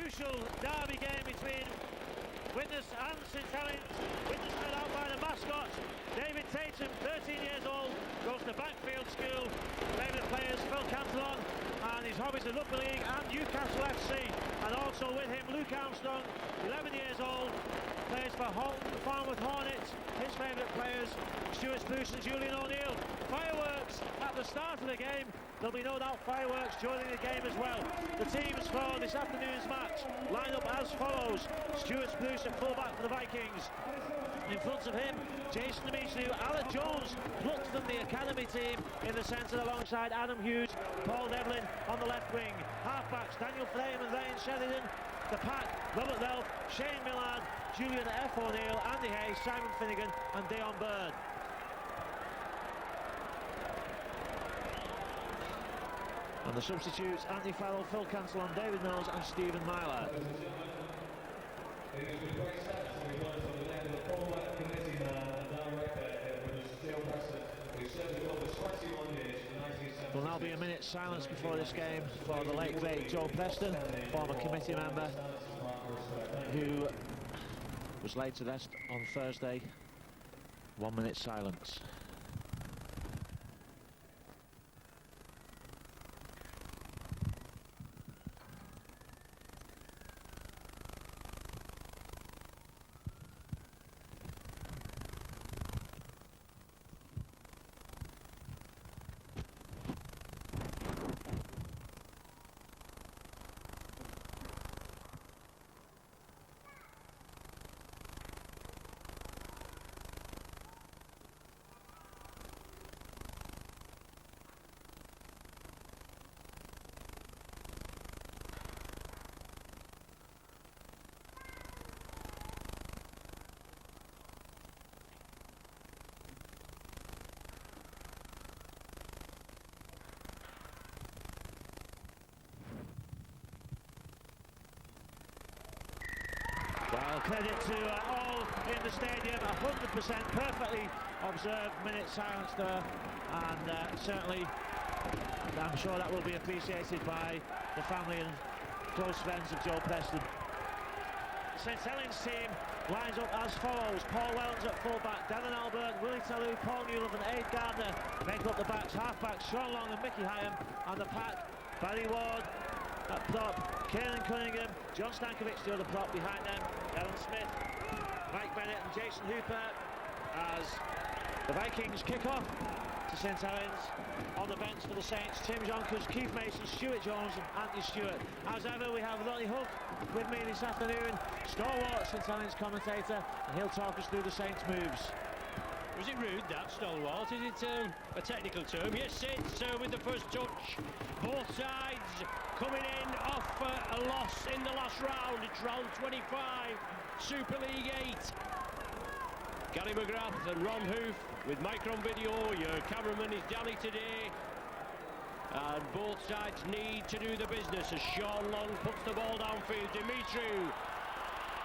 crucial derby game between Widnes and St Helens. Widnes led out by the mascot, David Tatum, 13 years old, goes to Backfield School. Favourite players, Phil Cantillon, and his hobbies are Rugby League and Newcastle FC. And also with him, Luke Armstrong, 11 years old, plays for Farnworth Hornets. His favourite players, Stuart Spruce and Julian O'Neill. Fireworks at the start of the game. There'll be no doubt fireworks during the game as well. The teams for this afternoon's match line up as follows. Stuart Spruce at fullback for the Vikings. In front of him, Jason Demetriou, Alec Jones, plucked from the academy team in the centre alongside Adam Hughes, Paul Devlin on the left wing. Halfbacks, Daniel Frame and Ryan Sheridan. The pack, Robert Relf, Shane Millard, Julian F. O'Neill, Andy Hayes, Simon Finnegan and Dion Byrne. And the substitutes, Anthony Farrell, Phil Cantillon, David Mills and Stephen Myler. There'll now be a minute's silence before this game for the late great Joe Preston, former committee member who was laid to rest on Thursday. 1 minute silence. Well, credit to all in the stadium, 100% perfectly observed minute silence there, and certainly I'm sure that will be appreciated by the family and close friends of Joe Preston. St Helens team lines up as follows. Paul Wellens at fullback, Darren Albert, Willie Talou, Paul Newland and Aid Gardner make up the backs. Halfbacks, Sean Long and Mickey Hyam, and the pack, Barry Ward at prop, Kieran Cunningham, John Stankovic the other prop behind them, Alan Smith, Mike Bennett and Jason Hooper as the Vikings kick off to St Helens. On the bench for the Saints, Tim Jonkers, Keith Mason, Stuart Jones and Anthony Stewart. As ever, we have Ronnie Hook with me this afternoon, stalwart St Helens commentator, and he'll talk us through the Saints' moves. Was it rude, that, stalwart? Is it a technical term? Yes, it's with the first touch. Both sides coming in off a loss in the last round. It's round 25, Super League 8. Gary McGrath and Ron Hoof with Micron Video. Your cameraman is Danny today. And both sides need to do the business as Sean Long puts the ball downfield. Demetriou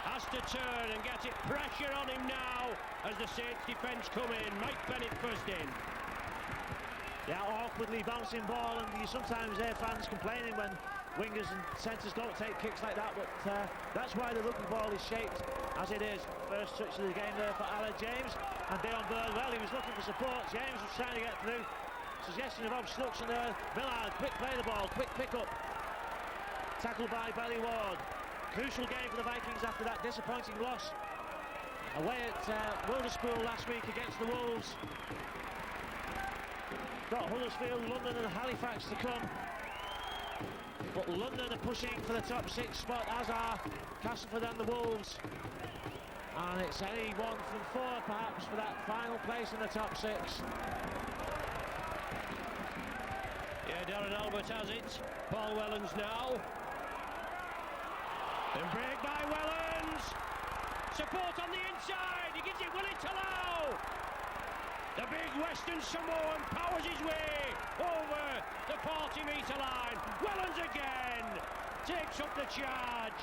has to turn and get it. Pressure on him now as the Saints defence come in. Mike Bennett first in. Yeah, awkwardly bouncing ball, and you sometimes hear fans complaining when wingers and centres don't take kicks like that, but that's why the rugby ball is shaped as it is. First touch of the game there for Alan James, and Dion Byrne, well, he was looking for support. James was trying to get through. Suggestion of obstruction there. Millard, quick play the ball, quick pick up. Tackled by Barry Ward. Crucial game for the Vikings after that disappointing loss away at Wilderspool last week against the Wolves. Got Huddersfield, London and Halifax to come, but London are pushing for the top 6 spot, as are Castleford and the Wolves, and it's any one from 4 perhaps for that final place in the top 6. Yeah, Darren Albert has it. Paul Wellens now. And break by Wellens. Support on the inside. He gives it Willie Talou. The big Western Samoan powers his way over the 40-metre line. Wellens again takes up the charge.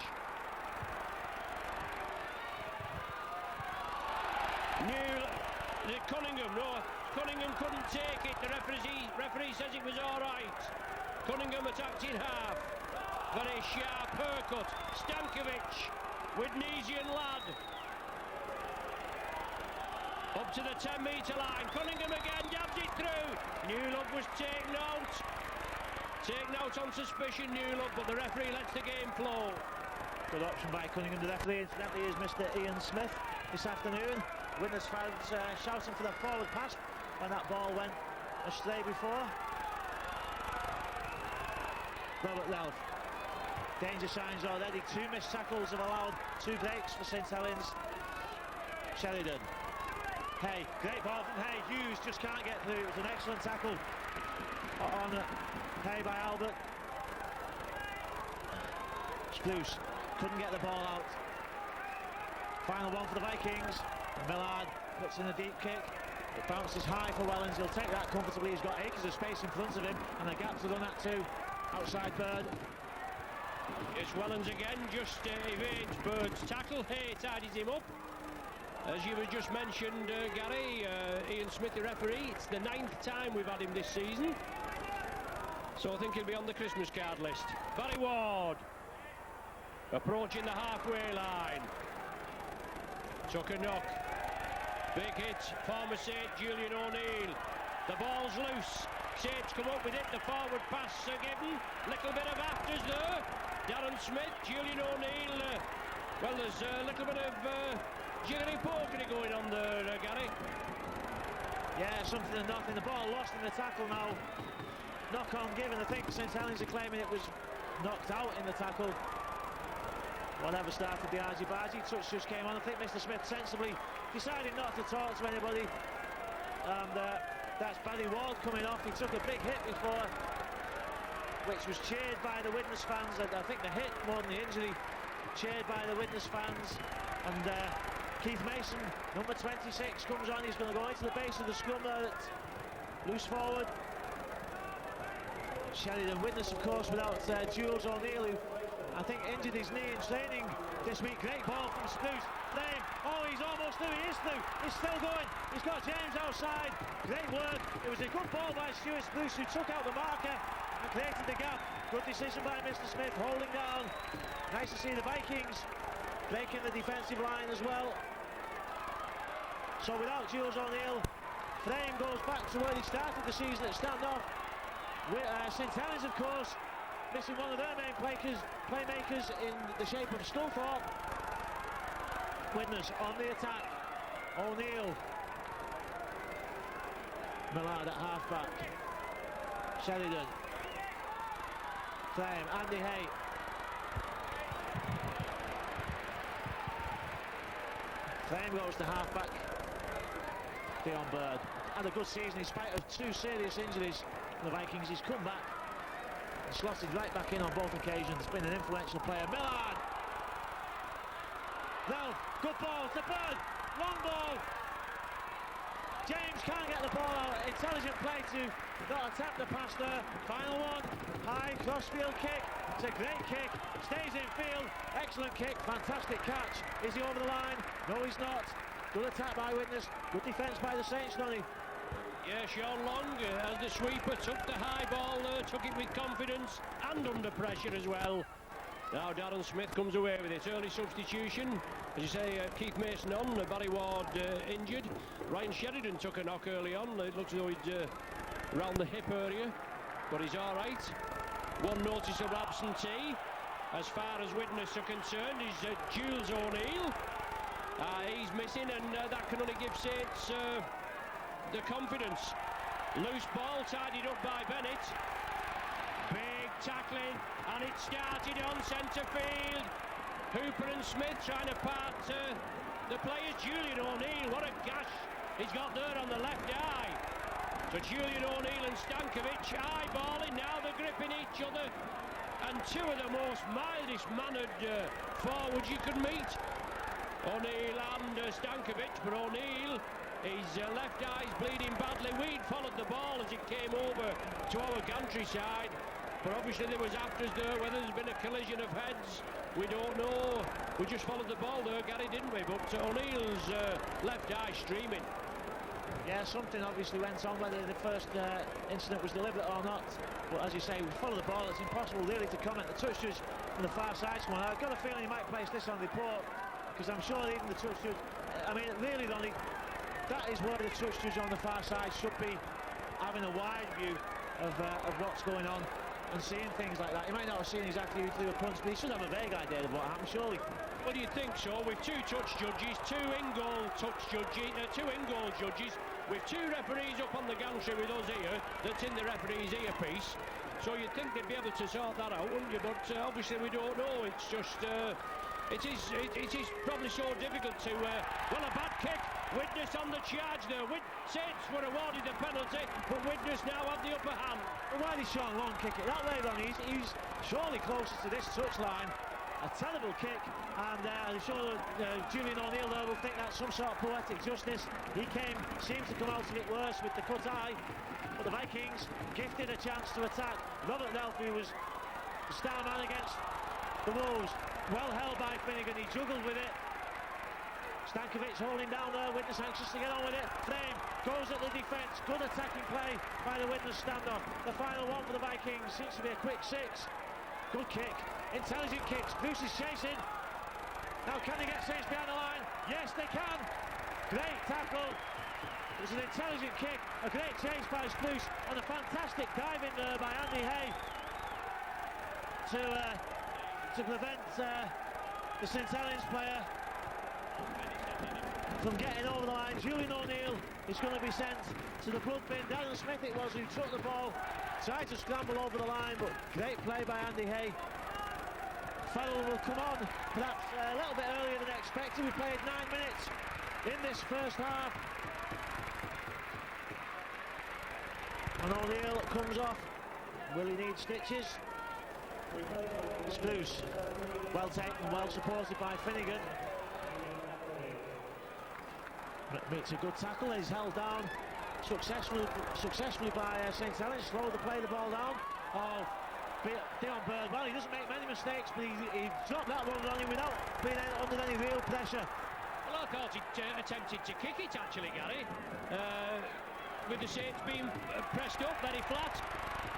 Cunningham couldn't take it. The referee says it was all right. Cunningham attacked in half. Very sharp haircut. Stankovic, Widnesian lad. Up to the 10-metre line. Cunningham again, dabs it through. Newlove was taken out. Taken out on suspicion, Newlove, but the referee lets the game flow. Good option by Cunningham. The referee, incidentally, is Mr. Ian Smith this afternoon. Widnes fans shouting for the forward pass when that ball went astray before. Robert Relf. Danger signs already. 2 missed tackles have allowed 2 breaks for St Helens. Sheridan. Hay. Great ball from Hay. Hughes just can't get through. It was an excellent tackle on Hay by Albert. Spruce couldn't get the ball out. Final one for the Vikings. Millard puts in a deep kick. It bounces high for Wellens. He'll take that comfortably. He's got acres of space in front of him and a gap to run at too. Outside Bird. It's Wellens again, just evades Bird's tackle. Hay tidies him up. As you had just mentioned, Gary, Ian Smith, the referee, it's the 9th time we've had him this season. So I think he'll be on the Christmas card list. Barry Ward approaching the halfway line. Took a knock. Big hit. Former Saint Julian O'Neill. The ball's loose. Saints come up with it. The forward pass given. Little bit of afters there. Darren Smith, Julian O'Neill. Well, there's a little bit of jiggery-pokery going on there, Gary. Yeah, something and nothing. The ball lost in the tackle now. Knock on given. I think St Helens are claiming it was knocked out in the tackle. Whatever started the argy-bargy, touch just came on. I think Mr Smith sensibly decided not to talk to anybody. And that's Barry Ward coming off. He took a big hit before, which was cheered by the Widnes fans. I think the hit more than the injury, cheered by the Widnes fans. And Keith Mason, number 26, comes on. He's going to go into the base of the scrum there at loose forward. Sheridan. Widnes, of course, without Jules O'Neill, who I think injured his knee in training this week. Great ball from Spruce. Flame. Oh, he's almost through. He is through. He's still going. He's got James outside. Great work. It was a good ball by Stuart Spruce, who took out the marker and created the gap. Good decision by Mr Smith, holding down. Nice to see the Vikings breaking the defensive line as well. So without Jules O'Neill, Frame goes back to where he started the season at standoff. St Helens, of course, missing one of their main playmakers in the shape of Sculthorpe. Widnes on the attack. O'Neill. Millard at half-back. Sheridan. Frame. Andy Hay. Frame goes to half-back. Dion Bird. Had a good season in spite of 2 serious injuries. The Vikings, he's come back and slotted right back in on both occasions. Been an influential player. Millard. Ralph, good ball to Bird. Long ball. James can't get the ball out. Intelligent play to not attempt the pass there. Final one. High crossfield kick. It's a great kick. Stays in field. Excellent kick. Fantastic catch. Is he over the line? No, he's not. Good attack by Widnes. Good defence by the Saints, Donny. Yeah, Sean Long, as the sweeper, took the high ball there, took it with confidence and under pressure as well. Now Darren Smith comes away with it. Early substitution. As you say, Keith Mason on, Barry Ward injured. Ryan Sheridan took a knock early on. It looks as though he'd round the hip area, but he's all right. One noticeable absentee, as far as Widnes are concerned, is Jules O'Neill. He's missing, and that can only give Saints the confidence. Loose ball tidied up by Bennett. Big tackling, and it started on centre field. Hooper and Smith trying to part the players. Julian O'Neill, what a gash he's got there on the left eye. So Julian O'Neill and Stankovic eyeballing, now they're gripping each other. And 2 of the most mildest-mannered forwards you could meet. O'Neill and Stankovic, but O'Neill, his left eye's bleeding badly. We'd followed the ball as it came over to our gantry side, but obviously there was afters there. Whether there's been a collision of heads, we don't know. We just followed the ball there, Gary, didn't we? But O'Neill's left eye streaming. Yeah, something obviously went on, whether the first incident was deliberate or not. But as you say, we follow the ball, it's impossible really to comment. The touch judge from the far side one, I've got a feeling he might place this on report, because I'm sure even the touch judge, I mean, really, Lonnie, that is where the touch judge on the far side should be having a wide view of what's going on and seeing things like that. He might not have seen exactly who threw a punch, but he should have a vague idea of what happened, surely. Well, you'd think so, with two touch judges, two in-goal judges, with two referees up on the gantry with us here, that's in the referee's earpiece. So you'd think they'd be able to sort that out, wouldn't you? But obviously we don't know. It's just, it is probably so difficult to, well, a bad kick. Widnes on the charge there. Saints were awarded the penalty, but Widnes now have the upper hand. Well, why did Sean Long kick it that way, Ronnie? He's surely closest to this touchline. A terrible kick, and I'm sure Julian O'Neill there will think that's some sort of poetic justice. He seemed to come out of it worse with the cut eye, but the Vikings gifted a chance to attack. Robert Delphi was the star man against the Wolves. Well held by Finnegan, he juggled with it. Stankovic holding down there, Widnes anxious to get on with it. Frame goes at the defence, good attacking play by the Widnes standoff. The final one for the Vikings seems to be a quick six. Good kick, intelligent kicks, Bruce is chasing. Now can they get Saints behind the line? Yes they can. Great tackle. It's an intelligent kick, a great chase by Spruce, and a fantastic dive in there by Andy Hay to prevent the St Helens player from getting over the line. Julian O'Neill is going to be sent to the blood bin. Darren Smith it was who took the ball, tried to scramble over the line, but great play by Andy Hay. Farrell will come on perhaps a little bit earlier than expected. We played 9 minutes in this first half, and O'Neill comes off. Will he need stitches? Spruce, well taken, well supported by Finnegan. Makes a good tackle, he's held down successfully by St Helens. Slowed to play the ball down. Oh, Dion Bird, well, he doesn't make many mistakes, but he dropped that one running without being under any real pressure. Well, I thought he attempted to kick it actually, Gary, with the Saints being pressed up very flat,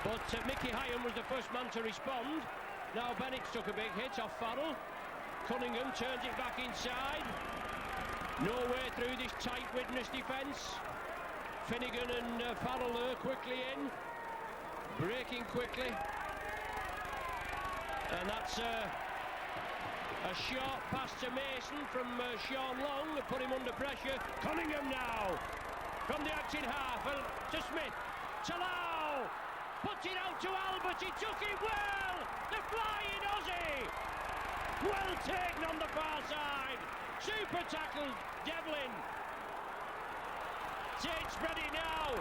but Mickey Hyam was the first man to respond. Now Bennett took a big hit off Farrell. Cunningham turns it back inside. No way through this tight Widnes defence. Finnegan and Farrell there quickly in, breaking quickly, and that's a short pass to Mason from Sean Long, put him under pressure. Cunningham now from the acting half to Smith, to Lau, puts it out to Albert, he took it well, the flying Aussie, well taken on the far side. Super tackle, Devlin. Saints ready now.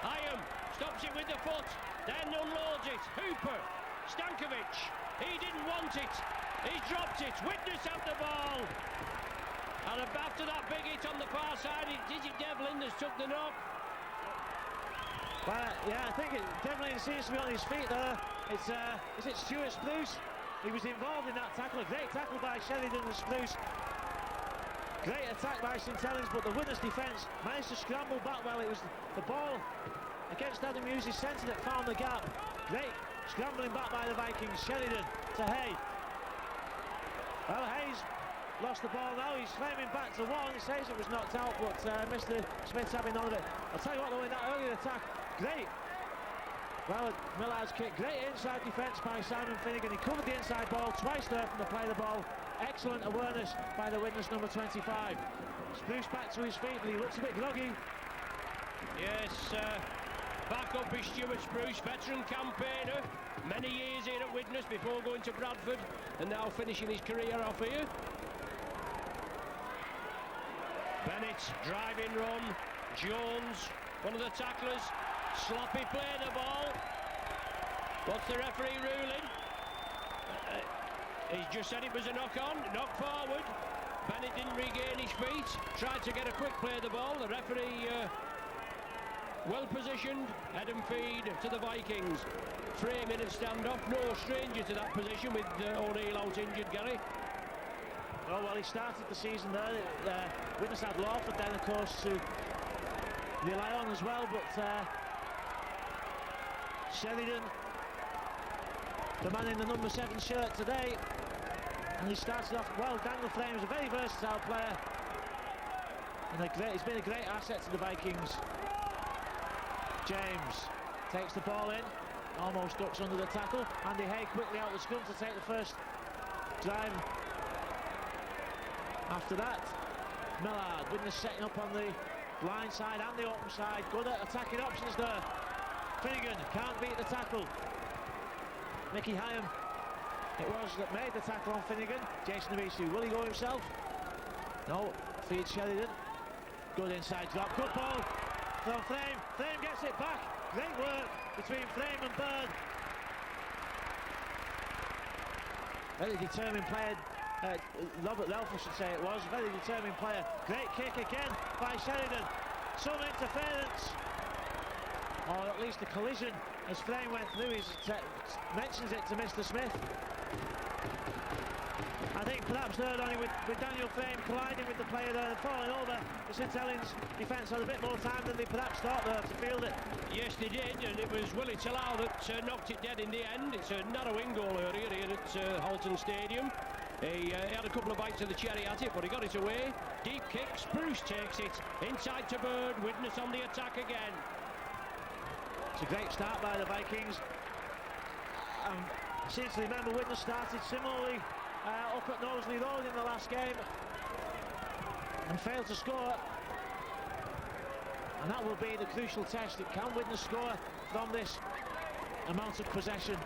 Hyam stops it with the foot, then unloads it. Hooper, Stankovic, he didn't want it. He's dropped it. Widnes have the ball. And after that big hit on the far side, is it Devlin that's took the knock? Well, yeah, I think Devlin seems to be on his feet there. Is it Stuart Spruce? He was involved in that tackle, a great tackle by Sheridan and Spruce. Great attack by St Helens, but the Widnes defence managed to scramble back well. It was the ball against Adam Hughes' centre that found the gap. Great scrambling back by the Vikings. Sheridan to Hay. Well, Hayes lost the ball now. He's claiming back to one. He says it was knocked out, but Mr Smith's having none of it. I'll tell you what, though, in that earlier attack, great. Well, Millard's kick, great inside defence by Simon Finnegan. He covered the inside ball twice there from the play of the ball. Excellent awareness by the Widnes number 25. Spruce back to his feet, but he looks a bit groggy. Yes, back up is Stuart Spruce, veteran campaigner. Many years here at Widnes before going to Bradford, and now finishing his career off here. Bennett, driving run. Jones, one of the tacklers. Sloppy play the ball. What's the referee ruling? He's just said it was a knock-on, knock forward. Bennett didn't regain his feet. Tried to get a quick play of the ball. The referee well positioned. Head and feed to the Vikings. Framing and standoff. No stranger to that position with O'Neill out injured, Gary. Oh, well, he started the season there. Widnes had Lawford then, of course, to rely on as well, but Sheridan, the man in the number 7 shirt today, and he started off well. Daniel Frame's a very versatile player, and he's been a great asset to the Vikings. James takes the ball in, almost ducks under the tackle. Andy Hay quickly out the scrum to take the first drive. After that, Millard, Widnes setting up on the blind side and the open side. Good at attacking options there. Finnegan can't beat the tackle. Mickey Hyam, it was that made the tackle on Finnegan. Jason Amisu, will he go himself? No, feeds Sheridan. Good inside drop, good ball from Frame. Frame gets it back. Great work between Frame and Bird. Very determined player. Robert Relf, I should say it was. Very determined player. Great kick again by Sheridan. Some interference, or at least a collision as Frame went through. He mentions it to Mr. Smith. I think perhaps there only with Daniel Frame colliding with the player there and falling over. The St Helens defence had a bit more time than they perhaps thought there to field it. Yes, they did, and it was Willie Talau that knocked it dead in the end. It's a narrowing goal earlier here at Halton Stadium. He had a couple of bites of the cherry at it, but he got it away. Deep kick, Spruce takes it inside to Bird. Widnes on the attack again. It's a great start by the Vikings. Since remember, Widnes started similarly up at Knowsley Road in the last game and failed to score. And that will be the crucial test. Can Widnes score from this amount of possession?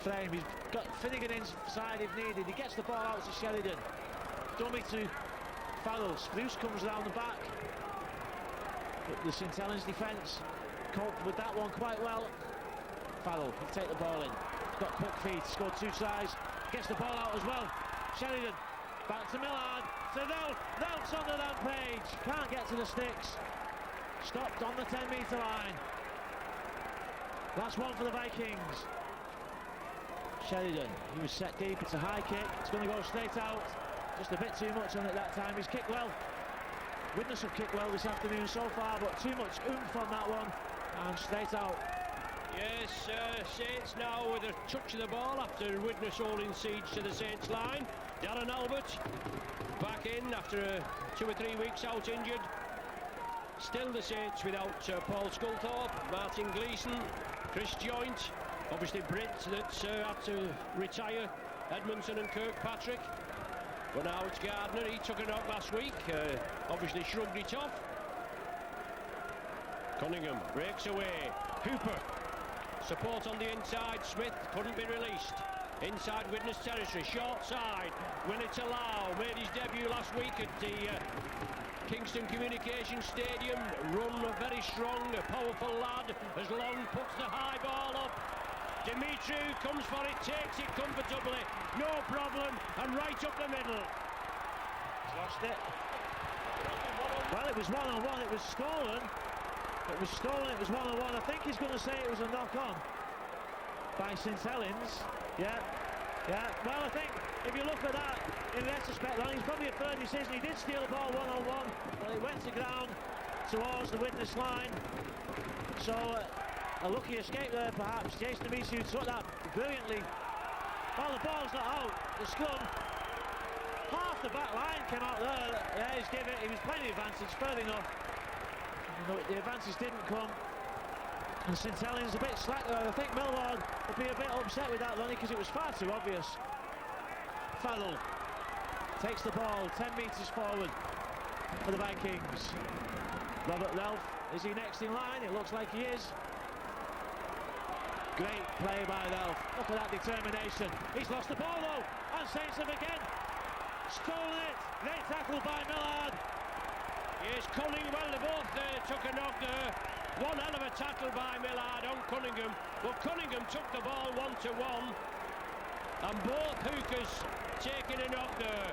Frame, he's got Finnegan inside if needed. He gets the ball out to Sheridan. Dummy to Farrell. Spruce comes around the back. But the St Helens defence coped with that one quite well. Farrell, he'll take the ball in. He's got quick feet, scored 2 tries. Gets the ball out as well. Sheridan, back to Millard. To Relf's on the rampage. Can't get to the sticks. Stopped on the 10-metre line. That's one for the Vikings. Sheridan, he was set deep, it's a high kick, it's going to go straight out. Just a bit too much on it that time. He's kicked well. Widnes have kicked well this afternoon so far, but too much oomph on that one, and straight out. Yes, Saints now with a touch of the ball after Widnes holding siege to the Saints line. Darren Albert back in after 2 or 3 weeks out injured. Still the Saints without Paul Sculthorpe, Martin Gleeson, Chris Joint. Obviously Britt that had to retire, Edmondson and Kirkpatrick. But now it's Gardner. He took a knock last week, obviously shrugged it off. Cunningham breaks away. Hooper, support on the inside. Smith couldn't be released. Inside Widnes territory, short side. Willie Talau made his debut last week at the Kingston Communications Stadium. Run very strong, a powerful lad. As Long puts the high ball up. Dimitri comes for it, takes it comfortably, no problem, and right up the middle. He's lost it. Well, it was one-on-one, it was stolen. It was stolen, it was one-on-one. I think he's going to say it was a knock-on by St Helens. Yeah. Well, I think if you look at that in retrospect, he's probably a fair decision. He did steal the ball one-on-one, but it went to ground towards the Widnes line. So a lucky escape there, perhaps. Jason Amisu took that brilliantly. Oh, the ball's not out. The scrum. Half the back line came out there. Yeah, he's given it. He was playing the advantage, fair enough. The advantage didn't come. And St Helens a bit slack there. I think Millward would be a bit upset with that, Lonnie, because it was far too obvious. Farrell takes the ball 10 metres forward for the Vikings. Robert Relf, is he next in line? It looks like he is. Great play by Relf. Look at that determination. He's lost the ball though, and Saints have again stolen it. Great tackle by Millard. Yes, Cunningham, well, they both took a knock there. One hell of a tackle by Millard on Cunningham, but Cunningham took the ball 1-to-1, and both hookers taking a knock there.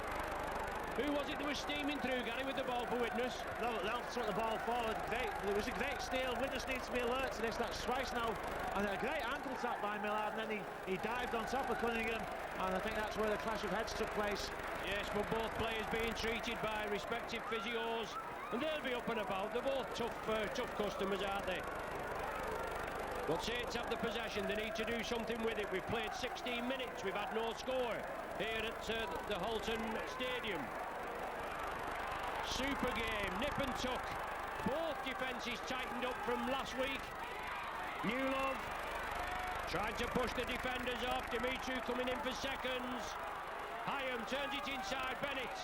Who was it that was steaming through, Gary, with the ball for Widnes? They'll took the ball forward. It was a great steal. Widnes needs to be alert to this. That's twice now. And a great ankle tap by Millard, and then he dived on top of Cunningham. And I think that's where the clash of heads took place. Yes, but both players being treated by respective physios, and they'll be up and about. They're both tough customers, aren't they? But Saints have the possession. They need to do something with it. We've played 16 minutes. We've had no score here at the Halton Stadium. Super game, nip and tuck. Both defences tightened up from last week. Newlove tried to push the defenders off. Dimitri coming in for seconds. Hyam turns it inside. Bennett.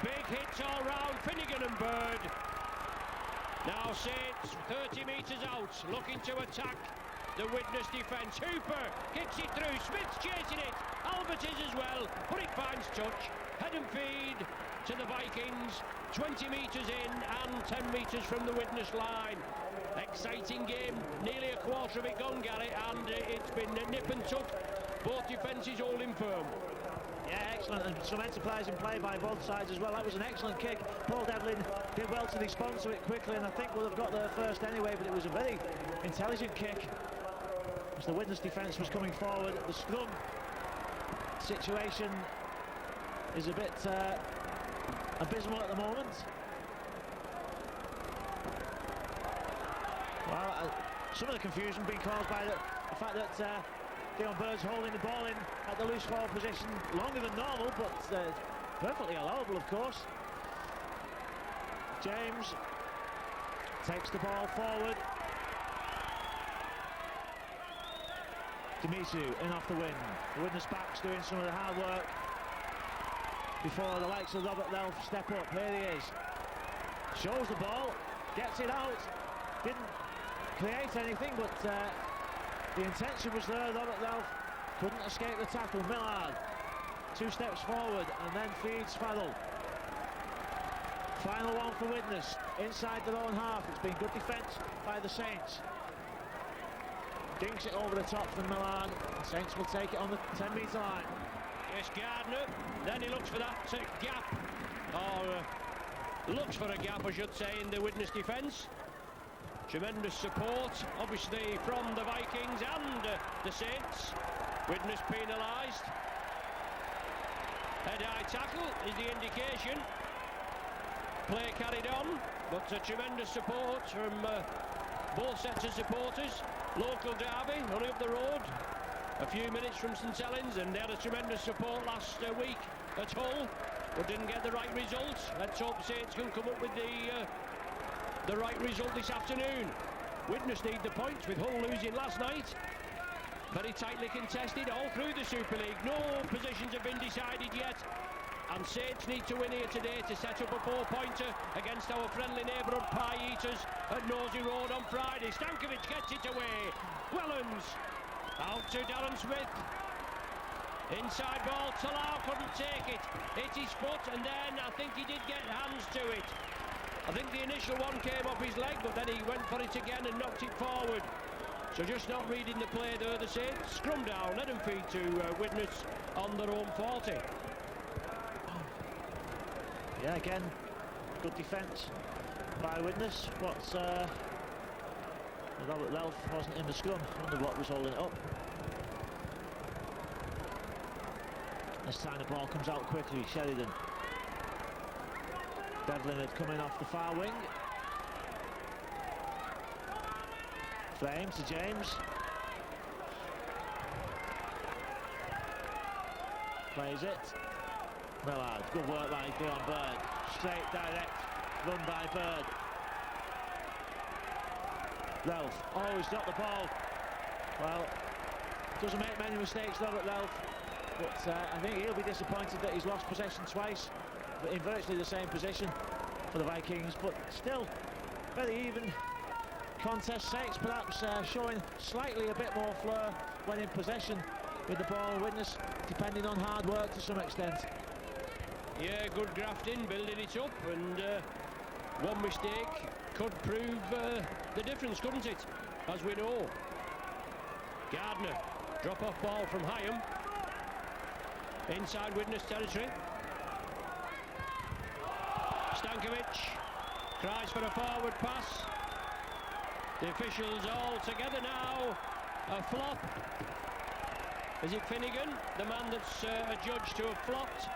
Big hits all round. Finnegan and Bird. Now Saints 30 metres out, looking to attack the Widnes defence. Hooper kicks it through. Smith's chasing it. Albert is as well, but it finds touch. Head and feed to the Vikings. 20 metres in and 10 metres from the Widnes line. Exciting game, nearly a quarter of it gone, Gary, and it's been nip and tuck. Both defences holding firm. Yeah, excellent, and some enterprising play by both sides as well. That was an excellent kick. Paul Devlin did well to respond to it quickly, and I think would have got there first anyway, but it was a very intelligent kick as the Widnes defence was coming forward. The scrum situation is a bit abysmal at the moment. Well, some of the confusion being caused by the fact that Dion Bird's holding the ball in at the loose forward position longer than normal, but perfectly allowable, of course. James takes the ball forward. Dimitri in off the wing. The Widnes backs doing some of the hard work before the likes of Robert Lelf step up. Here he is. Shows the ball, gets it out. Didn't create anything, but the intention was there. Robert Lelf couldn't escape the tackle. Millard 2 steps forward and then feeds Farrell. Final one for Widnes inside their own half. It's been good defence by the Saints. Dinks it over the top from Millard. The Saints will take it on the 10-metre line. Yes, Gardner. Then he looks for that gap, or looks for a gap, I should say, in the Widnes defence. Tremendous support, obviously, from the Vikings and the Saints. Widnes penalised. Head-high tackle is the indication. Play carried on, but tremendous support from both sets of supporters. Local derby, only up the road, a few minutes from St Helens, and they had a tremendous support last week at Hull, but didn't get the right results. Let's hope Saints can come up with the right result this afternoon. Widnes need the points with Hull losing last night. Very tightly contested all through the Super League. No positions have been decided yet, and Saints need to win here today to set up a 4-pointer against our friendly neighbourhood Pie Eaters at Nosey Road on Friday. Stankovic gets it away. Wellens out to Darren Smith. Inside ball, Talau couldn't take it. Hit his foot, and then I think he did get hands to it. I think the initial one came off his leg, but then he went for it again and knocked it forward. So just not reading the play there, the Saints. Scrum down, let them feed to Widnes on their own 40. Yeah, again, good defence by Widnes. What's Robert Lelf wasn't in the scrum. I wonder what was holding it up. This time the ball comes out quickly. Sheridan. Devlin had come in off the far wing. Flame to James. Plays it. Millard, good work by Dion Bird. Straight, direct run by Bird. Lelf, oh, he's got the ball. Well, doesn't make many mistakes, Robert Lelf, but I think he'll be disappointed that he's lost possession twice, but in virtually the same position for the Vikings, but still very even contest. Saints perhaps showing slightly a bit more flair when in possession with the ball. Widnes depending on hard work to some extent. Yeah, good grafting, building it up, and one mistake could prove the difference, couldn't it? As we know. Gardner, drop-off ball from Hyam. Inside Widnes territory. Stankovic cries for a forward pass. The officials all together now. A flop. Is it Finnegan, the man that's adjudged to have flopped?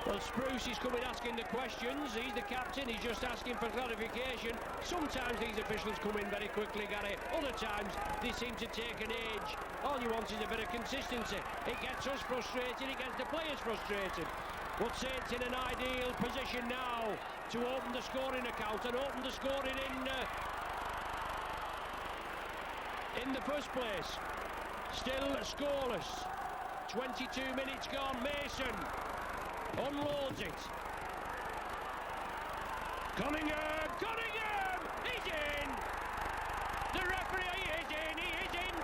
Well, Spruce is coming asking the questions. He's the captain, he's just asking for clarification. Sometimes these officials come in very quickly, Gary. Other times they seem to take an age. All you want is a bit of consistency. It gets us frustrated, it gets the players frustrated. But Saints in an ideal position now to open the scoring account and open the scoring in the first place. Still scoreless. 22 minutes gone. Mason unloads it. Cunningham! He's in! The referee is in,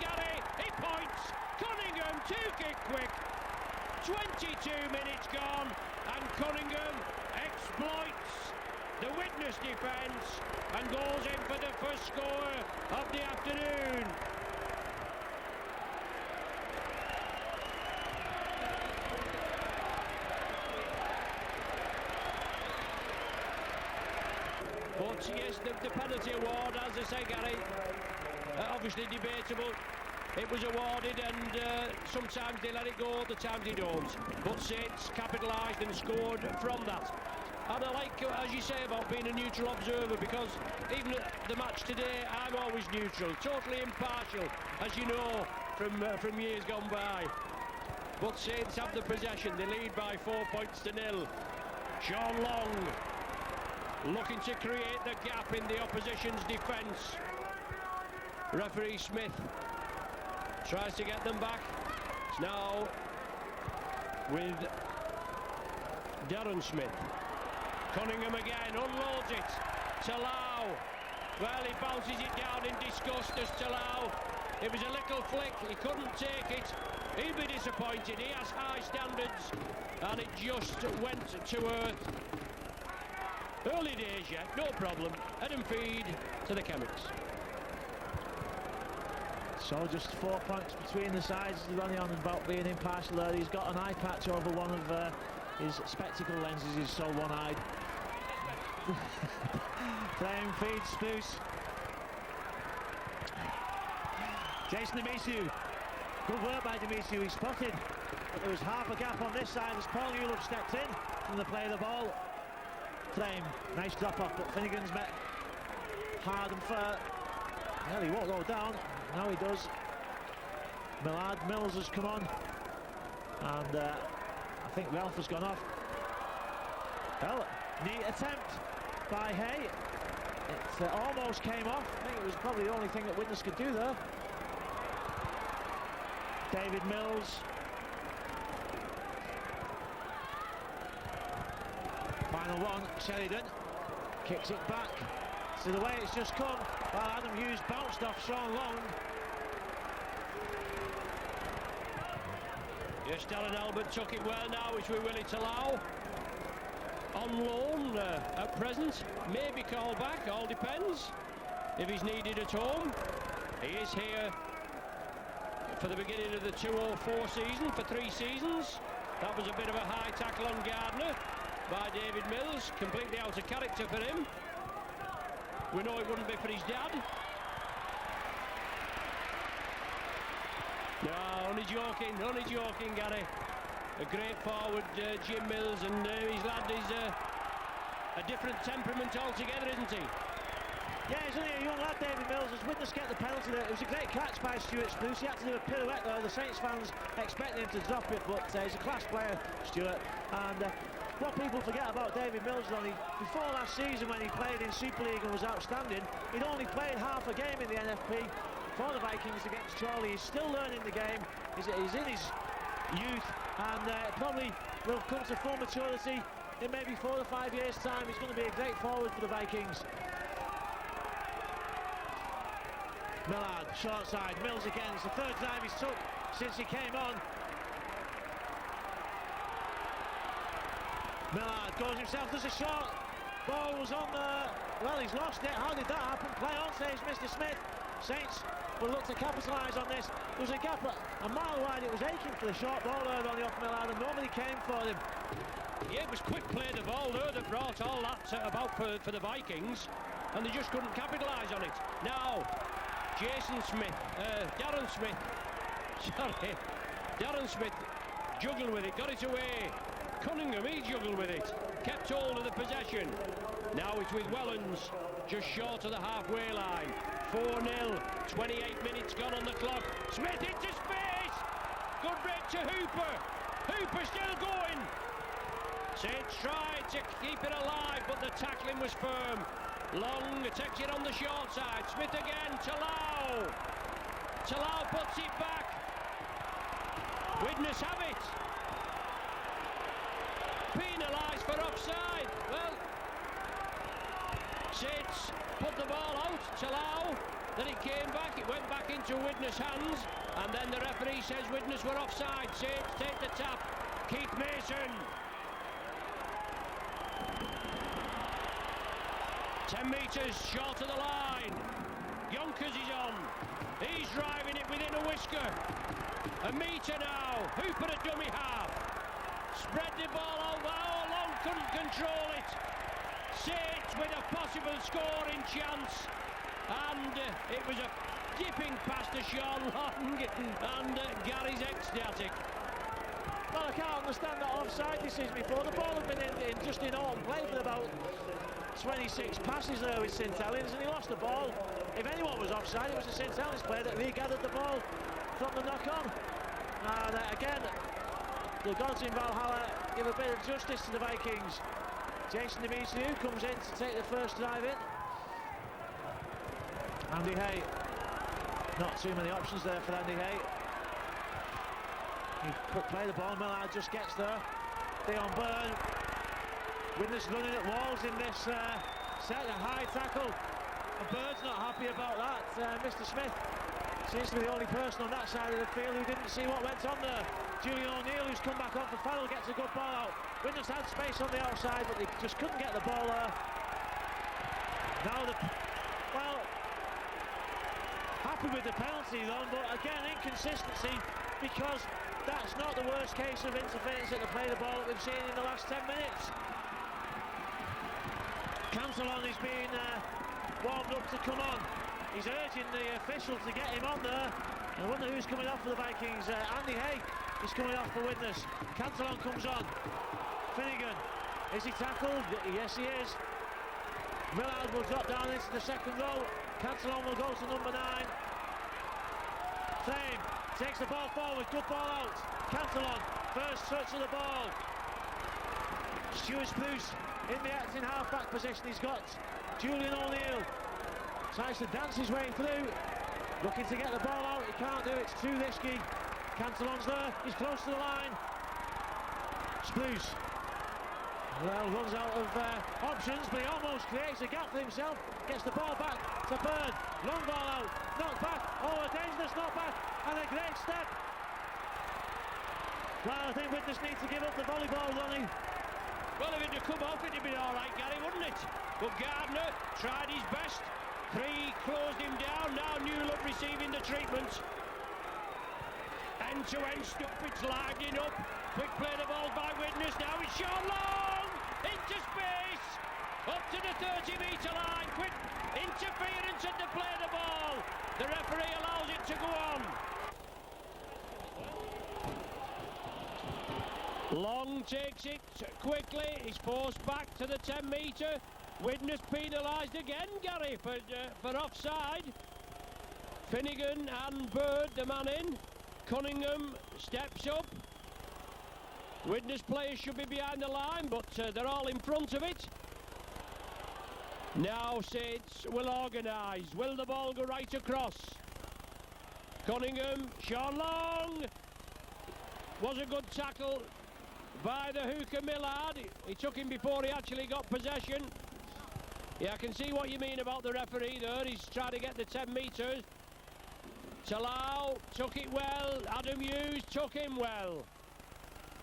Gary. He points. Cunningham, two-kick quick. 22 minutes gone, and Cunningham exploits the witness defence and goes in for the first score of the afternoon. But yes, the penalty award, as I say, Gary, obviously debatable. It was awarded, and sometimes they let it go, other times they don't. But Saints capitalised and scored from that. And I like, as you say, about being a neutral observer, because even at the match today, I'm always neutral, totally impartial, as you know from years gone by. But Saints have the possession. They lead by 4 points to 0. Sean Long looking to create the gap in the opposition's defence. Referee Smith tries to get them back. It's now with Darren Smith. Cunningham again, unloads it. Talau. Well, he bounces it down in disgust as Talau. It was a little flick, he couldn't take it. He'd be disappointed, he has high standards, and it just went to earth. Early days yet, no problem. Head and feed to the Chemics. So just 4 points between the sides. Ronnie on about being impartial there. He's got an eye patch over one of his spectacle lenses. He's so one-eyed. Playing feed Spruce. Jason Demisu. Good work by Demisu. He spotted that there was half a gap on this side as Paul Newlook stepped in from the play of the ball. Flame, nice drop off, but Finnegan's met hard and fair. Well, he won't go down. Now he does. Mills has come on, and I think Ralph has gone off. Well, neat attempt by Hay. It almost came off. I think it was probably the only thing that Widnes could do there. David Mills. Final one, Sheridan kicks it back. So the way it's just come, well, Adam Hughes bounced off Sean Long. Yes, Darren Albert took it well now, which we're willing to allow. On loan at present, maybe called back, all depends. If he's needed at home, he is here for the beginning of the 204 season, for 3 seasons. That was a bit of a high tackle on Gardner by David Mills, completely out of character for him. We know it wouldn't be for his dad. No, only joking, Gary. A great forward, Jim Mills, and his lad is a different temperament altogether, isn't he? Yeah, he's only a young lad, David Mills. As Widnes get the penalty there, it was a great catch by Stuart Spruce. He had to do a pirouette there. The Saints fans expected him to drop it, but he's a class player, Stuart. And what people forget about David Mills, Ronnie, before last season when he played in Super League and was outstanding, he'd only played half a game in the NFP for the Vikings against Chorley. He's still learning the game. He's in his youth, and probably will come to full maturity in maybe 4 or 5 years' time. He's going to be a great forward for the Vikings. Millard, short side, Mills again. It's the 3rd time he's took since he came on. Millard goes himself, there's a shot. Ball was on there. Well, he's lost it. How did that happen? Play on, says Mr. Smith. Saints will look to capitalise on this. There was a gap a mile wide. It was aching for the short ball there on the off Millard, and nobody came for him. Yeah, it was quick play the ball there that brought all that about for the Vikings, and they just couldn't capitalise on it. Now, Darren Smith juggled with it, got it away. Cunningham, he juggled with it, kept hold of the possession. Now it's with Wellens, just short of the halfway line. 4-0, 28 minutes gone on the clock. Smith into space! Good break to Hooper. Hooper still going. Saints tried to keep it alive, but the tackling was firm. Long takes it on the short side. Smith again, Talau. Talau puts it back. Widnes have it. Penalised for offside. Well, Saints put the ball out. Talau. Then it came back. It went back into Widnes' hands. And then the referee says Widnes were offside. Saints take the tap. Keith Mason. 10 metres short of the line. Yonkers is on. He's driving it within a whisker. A metre now. Hooper a dummy half. Spread the ball over. Oh, Long couldn't control it. Saints with a possible scoring chance. And it was a dipping pass to Sean Long. And Gary's ecstatic. Well, I can't understand that offside decision before. The ball had been just in open play for about 26 passes there with St Helens, and he lost the ball. If anyone was offside, it was the St Helens player that regathered the ball from the knock-on. And again, the gods in Valhalla give a bit of justice to the Vikings. Jason Demetriou comes in to take the first drive in. Andy Hay. Not too many options there for Andy Hay. He could play the ball. Millard just gets there. Dion Byrne. Widnes running at walls in this set. A high tackle. And Byrne's not happy about that. Mr. Smith seems to be the only person on that side of the field who didn't see what went on there. Julian O'Neill, who's come back on for Farrell, gets a good ball out. Widnes had space on the outside, but they just couldn't get the ball there. Now well, happy with the penalty though, but again, inconsistency, because that's not the worst case of interference at the play the ball that we've seen in the last 10 minutes. Cantillon is being warmed up to come on. He's urging the official to get him on there. I wonder who's coming off for the Vikings. Andy Hay is coming off for Widnes. Cantillon comes on. Finnegan, is he tackled? Yes, he is. Millard will drop down into the second row. Cantillon will go to number 9. Frame takes the ball forward, good ball out. Cantillon, first touch of the ball. Stuart Spruce in the acting half-back position. He's got Julian O'Neill. Tries to dance his way through. Looking to get the ball out. He can't do it. It's too risky. Cantillon's there. He's close to the line. Spruce. Well, runs out of options, but he almost creates a gap for himself. Gets the ball back to Byrne. Long ball out. Knocked back. Oh, a dangerous knockback. And a great step. Well, I think Widnes need to give up the volleyball, Ronnie. Well, if it had come off, it'd have been all right, Gary, wouldn't it? But Gardner tried his best. 3 closed him down. Now Newland receiving the treatment. End-to-end stuff. It's lining up. Quick play the ball by Widnes. Now it's Sean Long into space. Up to the 30-metre line. Quick interference at the play the ball. The referee allows it to go on. Long takes it quickly. He's forced back to the 10-metre. Widnes penalised again, Gary, for offside. Finnegan and Bird, the man in. Cunningham steps up. Widnes players should be behind the line, but they're all in front of it. Now Saints will organise. Will the ball go right across? Cunningham, Sean Long. Was a good tackle by the hooker Millard. He took him before he actually got possession. Yeah, I can see what you mean about the referee there. He's trying to get the 10 metres. Talau took it well. Adam Hughes took him well.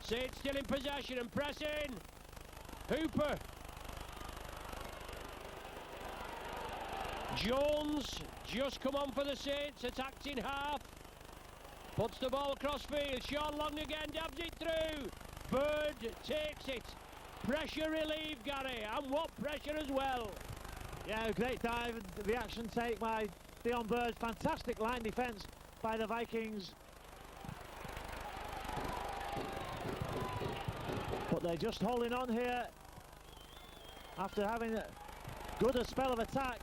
Saints still in possession and pressing. Hooper. Jones just come on for the Saints. Attacked in half. Puts the ball across field. Sean Long again dabs it through. Bird takes it. Pressure relieved, Gary, and what pressure as well. Yeah, great dive and reaction take by Dion Bird. Fantastic line defence by the Vikings. But they're just holding on here after having a good spell of attack.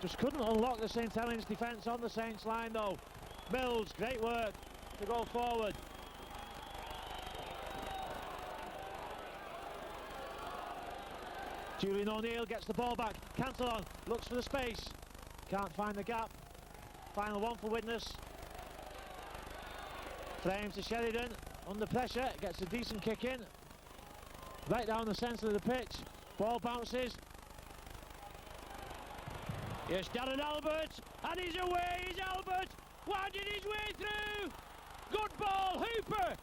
Just couldn't unlock the St Helens defence on the Saints line though. Mills, great work to go forward. Julian O'Neill gets the ball back. Cantillon looks for the space. Can't find the gap. Final one for Widnes. Frames to Sheridan. Under pressure. Gets a decent kick in. Right down the centre of the pitch. Ball bounces. Yes, Darren Albert. And he's away. He's Albert. Winding his way through. Good ball. Hooper.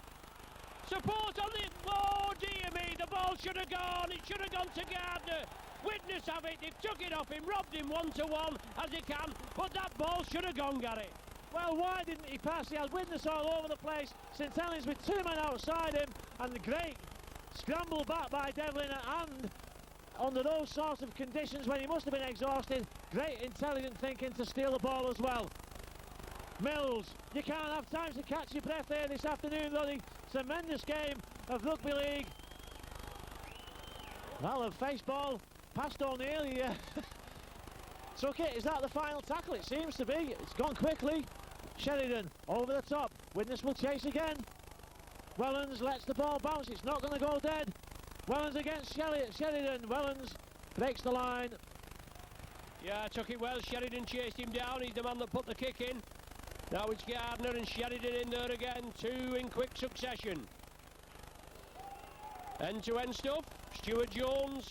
Support on the... Oh, dear me. The ball should have gone. It should have gone to Gardner. Widnes have it. They've took it off him. Robbed him 1-1 as he can. But that ball should have gone, Gary. Well, why didn't he pass? He had Widnes all over the place. St Helens with two men outside him. And the great scramble back by Devlin. And under those sorts of conditions when he must have been exhausted, great intelligent thinking to steal the ball as well. Mills, you can't have time to catch your breath here this afternoon, though. Tremendous game of rugby league. Well, a face ball past O'Neill. He took it. Is that the final tackle? It seems to be. It's gone quickly. Sheridan over the top. Widnes will chase again. Wellens lets the ball bounce. It's not going to go dead. Wellens against Sheridan. Wellens breaks the line. Yeah, took it well. Sheridan chased him down. He's the man that put the kick in. Now it's Gardner and Sheridan in there again. Two in quick succession. End-to-end stuff. Stuart Jones.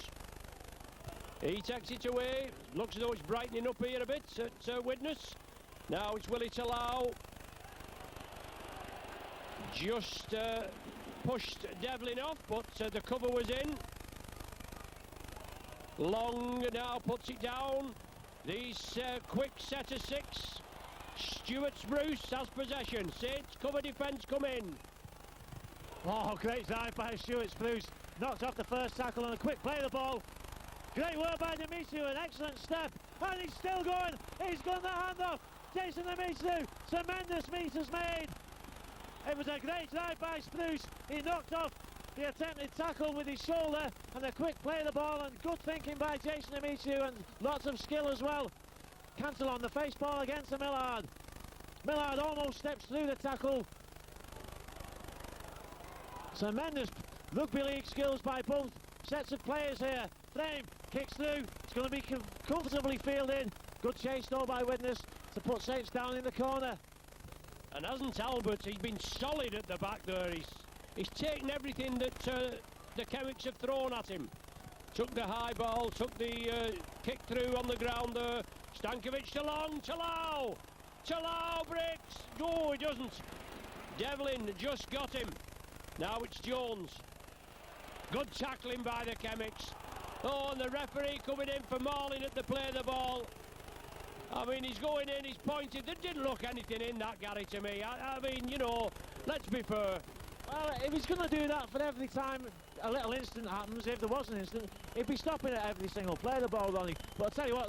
He takes it away. Looks as though it's brightening up here a bit at Widnes. Now it's Willie Talau. Just pushed Devlin off, but the cover was in. Long now puts it down. These quick set of six. Stuart Spruce has possession. Saints cover defence come in. Oh, great dive by Stuart Spruce. Knocked off the first tackle and a quick play of the ball. Great work by Demetriou, an excellent step. And he's still going. He's got the handoff. Jason Demetriou, tremendous meters made. It was a great dive by Spruce. He knocked off the attempted tackle with his shoulder and a quick play of the ball and good thinking by Jason Demetriou and lots of skill as well. Cantillon, the face ball against Millard. Millard almost steps through the tackle. Tremendous rugby league skills by both sets of players here. Frame kicks through. It's going to be comfortably fielded. Good chase though by Widnes to put Saints down in the corner. And hasn't Albert? He's been solid at the back there. He's taken everything that the Chemics have thrown at him. Took the high ball, took the kick through on the ground there. Stankovic to long, Talau breaks. No, he doesn't. Devlin just got him. Now it's Jones. Good tackling by the Chemics. Oh, and the referee coming in for Marlin at the play of the ball. I mean, he's going in, he's pointed. There didn't look anything in that, Gary, to me. I mean, you know, let's be fair. Well, if he's going to do that for every time a little incident happens, if there was an incident, he'd be stopping at every single play of the ball, Ronnie. But I'll tell you what,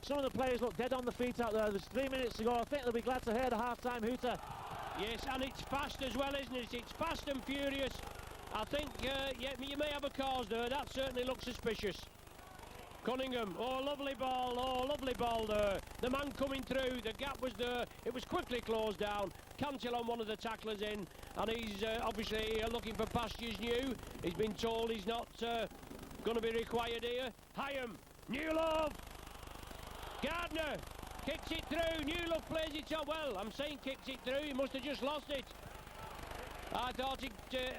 some of the players look dead on the feet out there. There's 3 minutes to go. I think they'll be glad to hear the half-time hooter. Yes, and it's fast as well, isn't it? It's fast and furious. I think, yeah, you may have a cause there. That certainly looks suspicious. Cunningham, oh, lovely ball there. The man coming through, the gap was there. It was quickly closed down. Cantillon, one of the tacklers in, and he's obviously looking for pastures new. He's been told he's not going to be required here. Hyam, Newlove, Gardner, kicks it through. Newlove plays it up. Well, I'm saying kicks it through. He must have just lost it. I thought he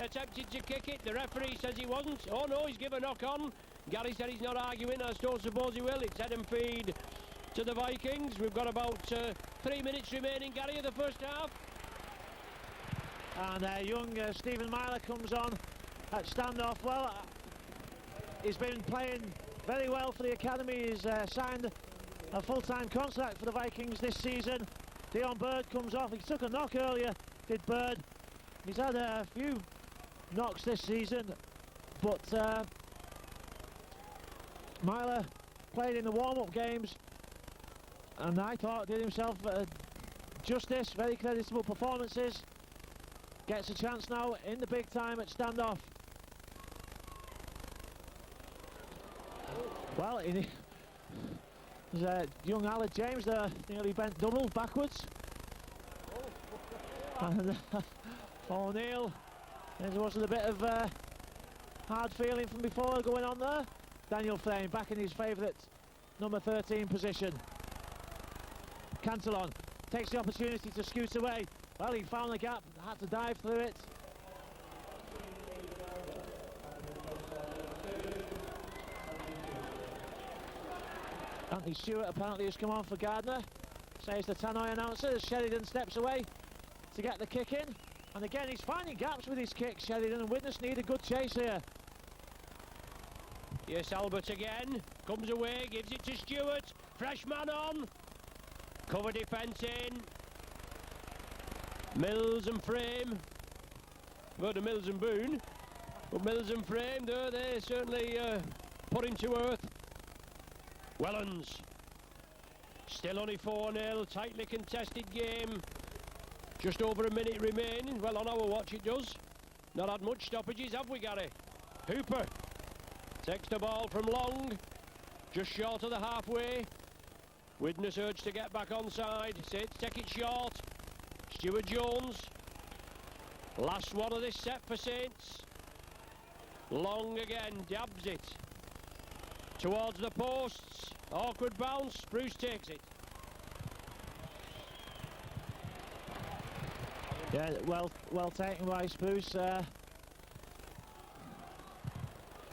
attempted to kick it. The referee says he wasn't. Oh no, he's given a knock on. Gary said he's not arguing. I don't suppose he will. It's head and feed to the Vikings. We've got about 3 minutes remaining, Gary, of the first half. And young Stephen Myler comes on at standoff. Well, he's been playing very well for the academy. He's signed a full-time contract for the Vikings this season. Dion Bird comes off. He took a knock earlier, did Bird. He's had a few knocks this season. But Myler played in the warm-up games, and I thought did himself justice. Very creditable performances. Gets a chance now in the big time at standoff. Well, there's young Alan James there, nearly bent double backwards. And O'Neill, there wasn't a bit of hard feeling from before going on there. Daniel Frame back in his favourite number 13 position. Cantillon takes the opportunity to scoot away. Well, he found the gap, had to dive through it. Anthony Stewart apparently has come on for Gardner, says the Tannoy announcer, as Sheridan steps away to get the kick in. And again, he's finding gaps with his kick, Sheridan, and Widnes need a good chase here. Yes, Albert again, comes away, gives it to Stewart, fresh man on, cover defence in, Mills and Frame, go to Mills and Boone, but Mills and Frame, though, they certainly put him to earth. Wellens, still only 4-0, tightly contested game, just over a minute remaining, well on our watch it does, not had much stoppages, have we, Gary? Hooper takes the ball from long, just short of the halfway. Widnes urged to get back onside. Saints take it short. Stuart Jones. Last one of this set for Saints. Long again, dabs it. Towards the posts. Awkward bounce. Bruce takes it. Yeah, well taken by Spruce.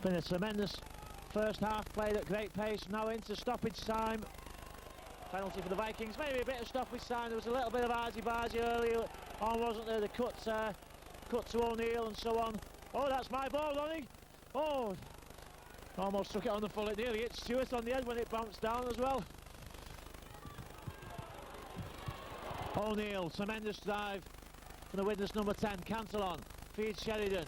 Been a tremendous first half, played at great pace, now into stoppage time. Penalty for the Vikings, maybe a bit of stoppage time. There was a little bit of argy-bargy earlier on, wasn't there? The cut to O'Neill and so on. Oh, that's my ball, Ronnie. Oh, almost took it on the full. It nearly hit Stewart on the head when it bounced down as well. O'Neill, tremendous dive from the Widnes number 10, Cantillon, feeds Sheridan.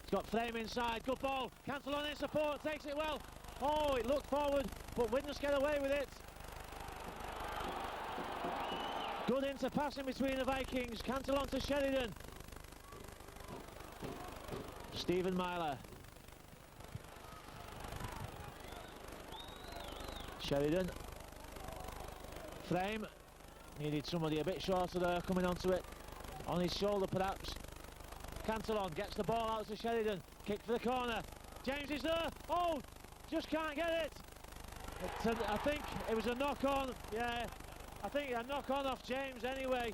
He's got Frame inside, good ball, Cantillon in support, takes it well. Oh, it looked forward, but Widnes get away with it. Good interpassing between the Vikings, Cantillon to Sheridan. Stephen Myler. Sheridan. Frame. Needed somebody a bit shorter there, coming onto it. On his shoulder perhaps. Cantillon gets the ball out to Sheridan. Kick for the corner. James is there. Oh, just can't get it. I think it was a knock-on. Yeah, I think a knock-on off James anyway.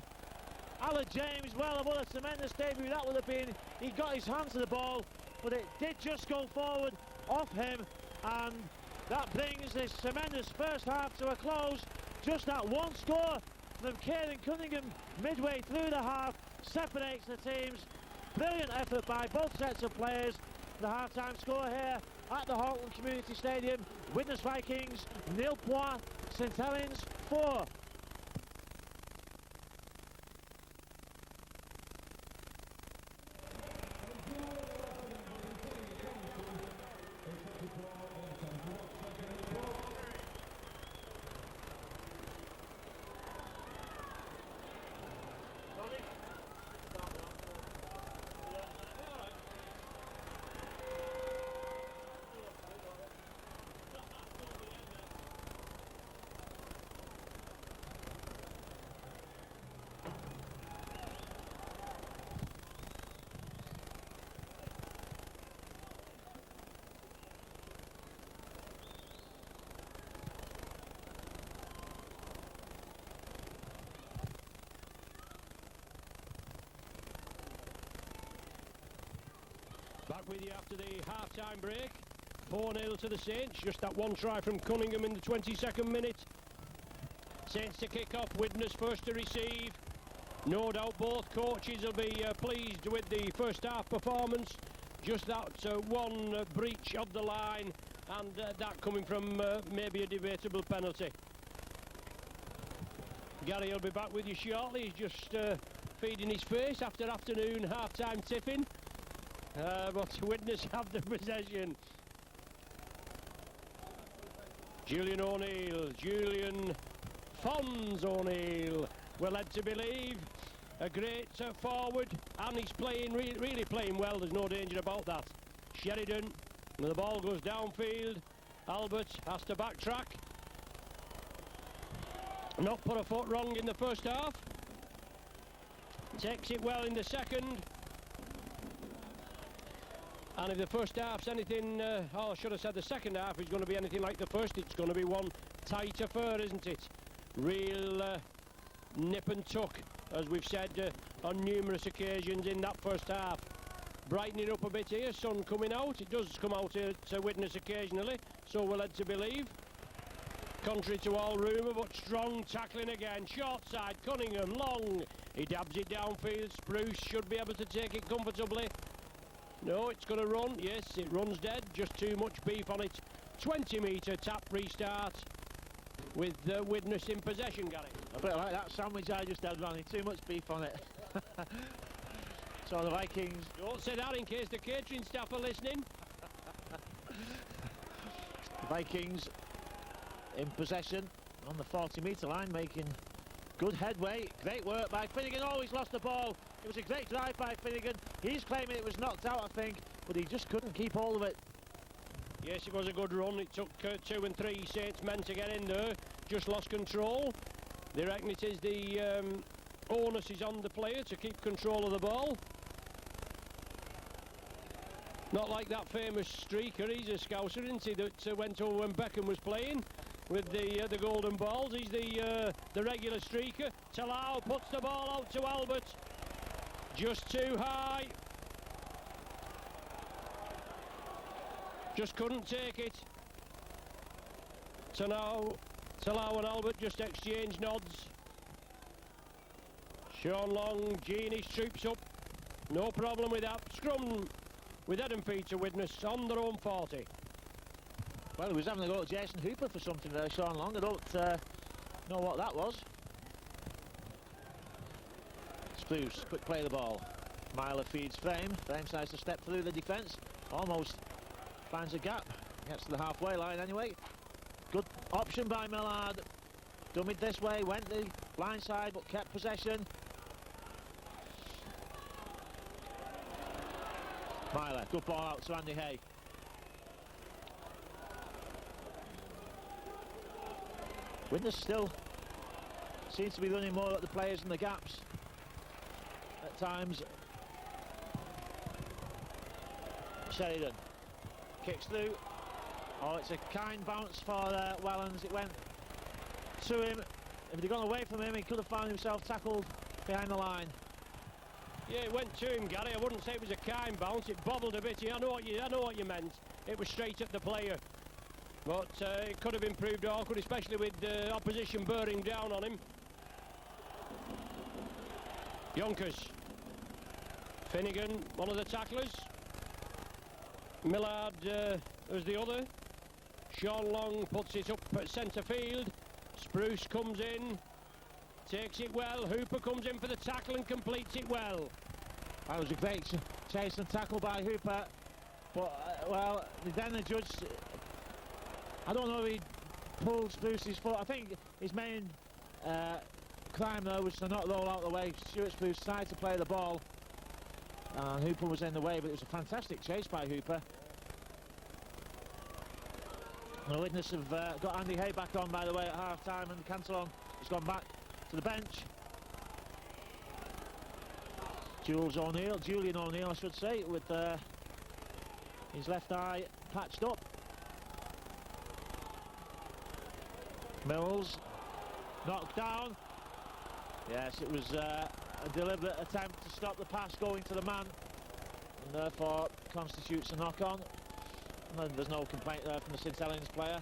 Alan James, well, what a tremendous debut that would have been. He got his hand to the ball, but it did just go forward off him, and that brings this tremendous first half to a close. Just that one score from Kieran Cunningham midway through the half separates the teams. Brilliant effort by both sets of players. The half-time score here at the Hawkland Community Stadium. Widnes Vikings, nil points, St Helens 4. Back with you after the half-time break. 4-0 to the Saints. Just that one try from Cunningham in the 22nd minute. Saints to kick off. Widnes first to receive. No doubt both coaches will be pleased with the first half performance. Just that one breach of the line, and that coming from maybe a debatable penalty. Gary will be back with you shortly. He's just feeding his face after afternoon half-time tipping. but Widnes have the possession. Julian Fons O'Neill, we're led to believe. A great forward, and he's playing really playing well. There's no danger about that. Sheridan, and the ball goes downfield. Albert has to backtrack. Not put a foot wrong in the first half. Takes it well in the second. And if the first half's anything, I should have said the second half is going to be anything like the first, it's going to be one tight affair, isn't it? Real nip and tuck, as we've said on numerous occasions in that first half. Brightening up a bit here, sun coming out. It does come out to Widnes occasionally, so we're led to believe. Contrary to all rumour, but strong tackling again. Short side, Cunningham, long. He dabs it downfield. Spruce should be able to take it comfortably. No, it's going to run. Yes, it runs dead. Just too much beef on it. 20-metre tap restart with Widnes in possession, Gary. A bit like that sandwich I just had, Ronnie. Too much beef on it. So the Vikings... Don't say that in case the catering staff are listening. The Vikings in possession on the 40-metre line, making good headway. Great work by Finnegan. Oh, he's lost the ball. It was a great drive by Finnegan. He's claiming it was knocked out, I think, but he just couldn't keep hold of it. Yes, it was a good run. It took 2 and 3 Saints men to get in there. Just lost control. They reckon it is the onus is on the player to keep control of the ball. Not like that famous streaker. He's a Scouser, isn't he, that went over when Beckham was playing with the golden balls. He's the regular streaker. Talau puts the ball out to Albert. Just too high. Just couldn't take it. So now Talau and Albert just exchange nods. Sean Long, Genie troops up. No problem with that. Scrum with head and feet to Widnes on their own 40. Well, he was having a go at Jason Hooper for something there, Sean Long. I don't know what that was. Spruce, quick play of the ball. Myler feeds Frame. Frame decides to step through the defence. Almost finds a gap. Gets to the halfway line anyway. Good option by Millard. Dummied this way, went the blind side, but kept possession. Myler, good ball out to Andy Hay. Widnes still seems to be running more at the players in the gaps at times. Sheridan kicks through. Oh, it's a kind bounce for Wellens. It went to him. If he'd gone away from him, he could have found himself tackled behind the line. Yeah, it went to him, Gary. I wouldn't say it was a kind bounce. It bobbled a bit. I know what you meant. It was straight at the player, but it could have been proved awkward, especially with the opposition bearing down on him. Yonkers. Finnegan, one of the tacklers. Millard as the other. Sean Long puts it up at centre field. Spruce comes in, takes it well. Hooper comes in for the tackle and completes it well. That was a great chase and tackle by Hooper, but well, then the judge, I don't know if he pulled Spruce's foot. I think his main crime though was to not roll out the way. Stuart Spruce tried to play the ball and Hooper was in the way, but it was a fantastic chase by Hooper. The Widnes have got Andy Hay back on, by the way, at half-time, and Cantillon has gone back to the bench. Julian O'Neill, I should say, with his left eye patched up. Mills knocked down. Yes, it was a deliberate attempt to stop the pass going to the man, and therefore constitutes a knock-on. And there's no complaint there from the St Helens player.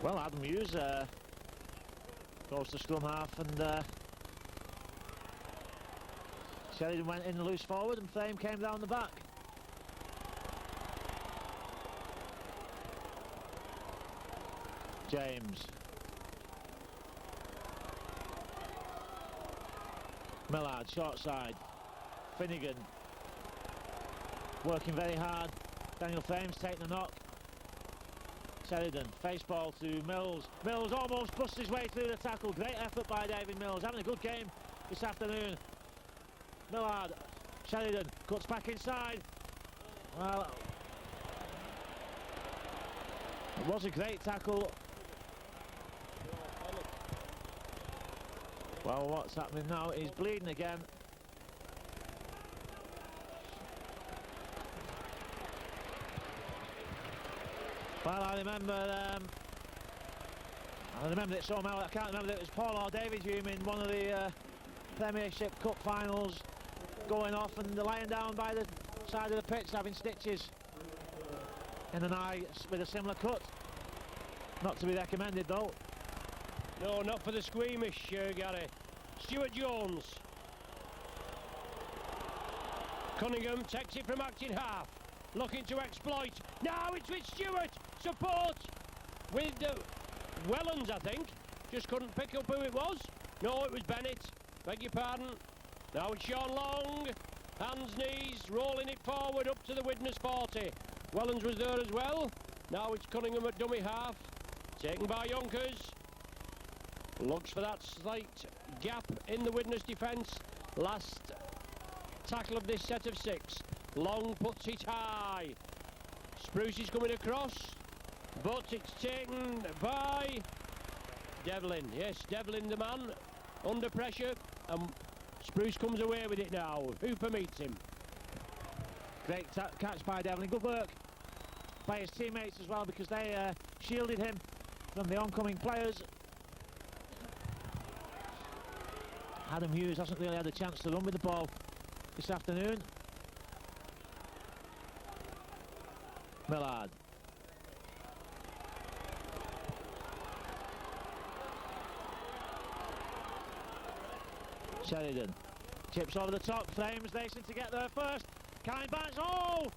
Well, Adam Hughes goes to scrum half, and Sheridan went in the loose forward and Frame came down the back. James. Millard, short side. Finnegan. Working very hard. Daniel Frames taking the knock. Sheridan, face ball to Mills. Mills almost busts his way through the tackle. Great effort by David Mills. Having a good game this afternoon. Millard. Sheridan cuts back inside. Well, it was a great tackle. Well, what's happening now? He's bleeding again. Well, I remember it somehow. I can't remember if it was Paul or David Hume in one of the Premiership Cup finals, going off and lying down by the side of the pitch having stitches in an eye with a similar cut. Not to be recommended though. No, not for the squeamish, Gary. Stuart Jones. Cunningham takes it from acting half, looking to exploit. Now it's with Stewart. Support with Wellens, I think. Just couldn't pick up who it was. No, it was Bennett. Beg your pardon. Now it's Sean Long. Hands, knees, rolling it forward up to the Widnes 40. Wellens was there as well. Now it's Cunningham at dummy half. Taken by Yonkers. Looks for that slight gap in the Widnes defence. Last tackle of this set of 6. Long puts it high. Spruce is coming across, but it's taken by Devlin. Yes, Devlin the man, under pressure, and Spruce comes away with it now. Hooper meets him. Great catch by Devlin. Good work by his teammates as well, because they shielded him from the oncoming players. Adam Hughes hasn't really had a chance to run with the ball this afternoon. Millard. Sheridan. Chips over the top. Frames racing to get there first. Kind backs. Oh!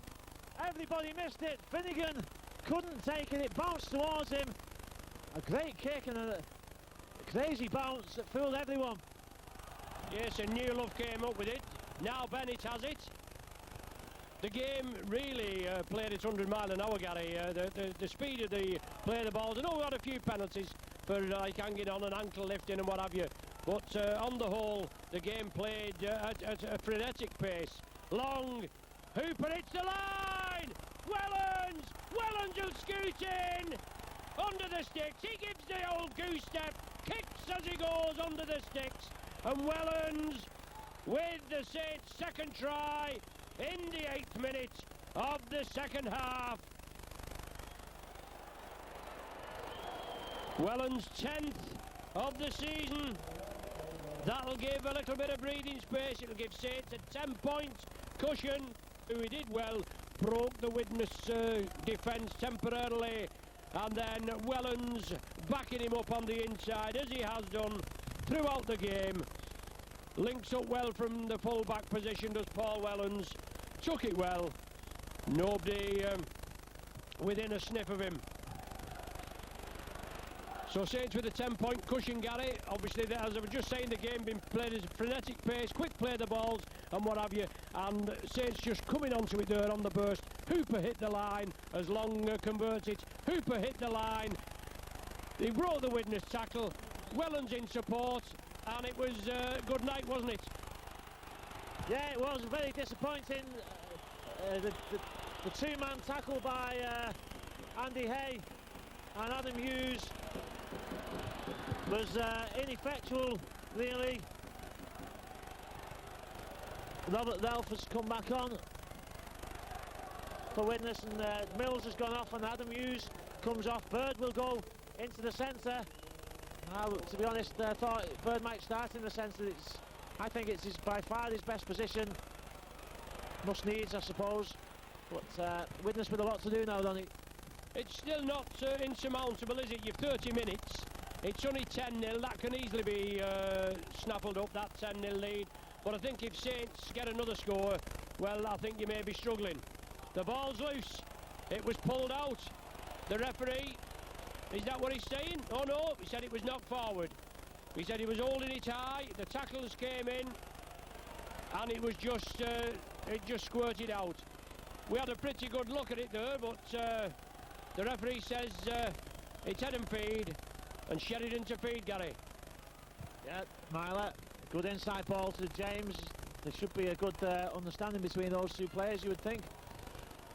Everybody missed it. Finnegan couldn't take it. It bounced towards him. A great kick and a crazy bounce that fooled everyone. Yes, and New Love came up with it. Now Bennett has it. The game really played its 100 mile an hour, Gary. The speed of the play of the balls. I know we had a few penalties for like hanging on and ankle lifting and what have you. But on the whole, the game played at a frenetic pace. Long. Hooper hits the line. Wellens will scoot in. Under the sticks. He gives the old goose step. Kicks as he goes under the sticks. And Wellens with the Saints' second try in the 8th minute of the second half. Wellens' 10th of the season. That'll give a little bit of breathing space. It'll give Saints a 10-point cushion. Who he did well, broke the Widnes defence temporarily, and then Wellens backing him up on the inside, as he has done throughout the game. Links up well from the full-back position, does Paul Wellens. Took it well. Nobody within a sniff of him. So Saints with a 10-point cushion, Gary. Obviously, as I was just saying, the game been played at a frenetic pace, quick play the balls and what have you. And Saints just coming onto it there on the burst. Hooper hit the line as Long converted. Hooper hit the line. He broke the Widnes tackle. Wellens in support. And it was good night, wasn't it? Yeah, it was very disappointing. The two-man tackle by Andy Hay and Adam Hughes was ineffectual, really. Robert Relf has come back on for Widnes, and Mills has gone off, and Adam Hughes comes off. Bird will go into the centre. To be honest, I thought Bird might start in the centre. I think it's by far his best position. Must needs, I suppose. But Widnes with a lot to do now, don't he? It's still not insurmountable, is it? You've 30 minutes. It's only 10-0. That can easily be snaffled up, that 10-0 lead. But I think if Saints get another score, well, I think you may be struggling. The ball's loose. It was pulled out. The referee Is that what he's saying? Oh no, he said it was knocked forward. He said he was holding it high, the tackles came in, and it was just, it just squirted out. We had a pretty good look at it there, but the referee says it's head and feed, and Sheridan to feed, Gary. Yeah, Myler, good inside ball to James. There should be a good understanding between those two players, you would think.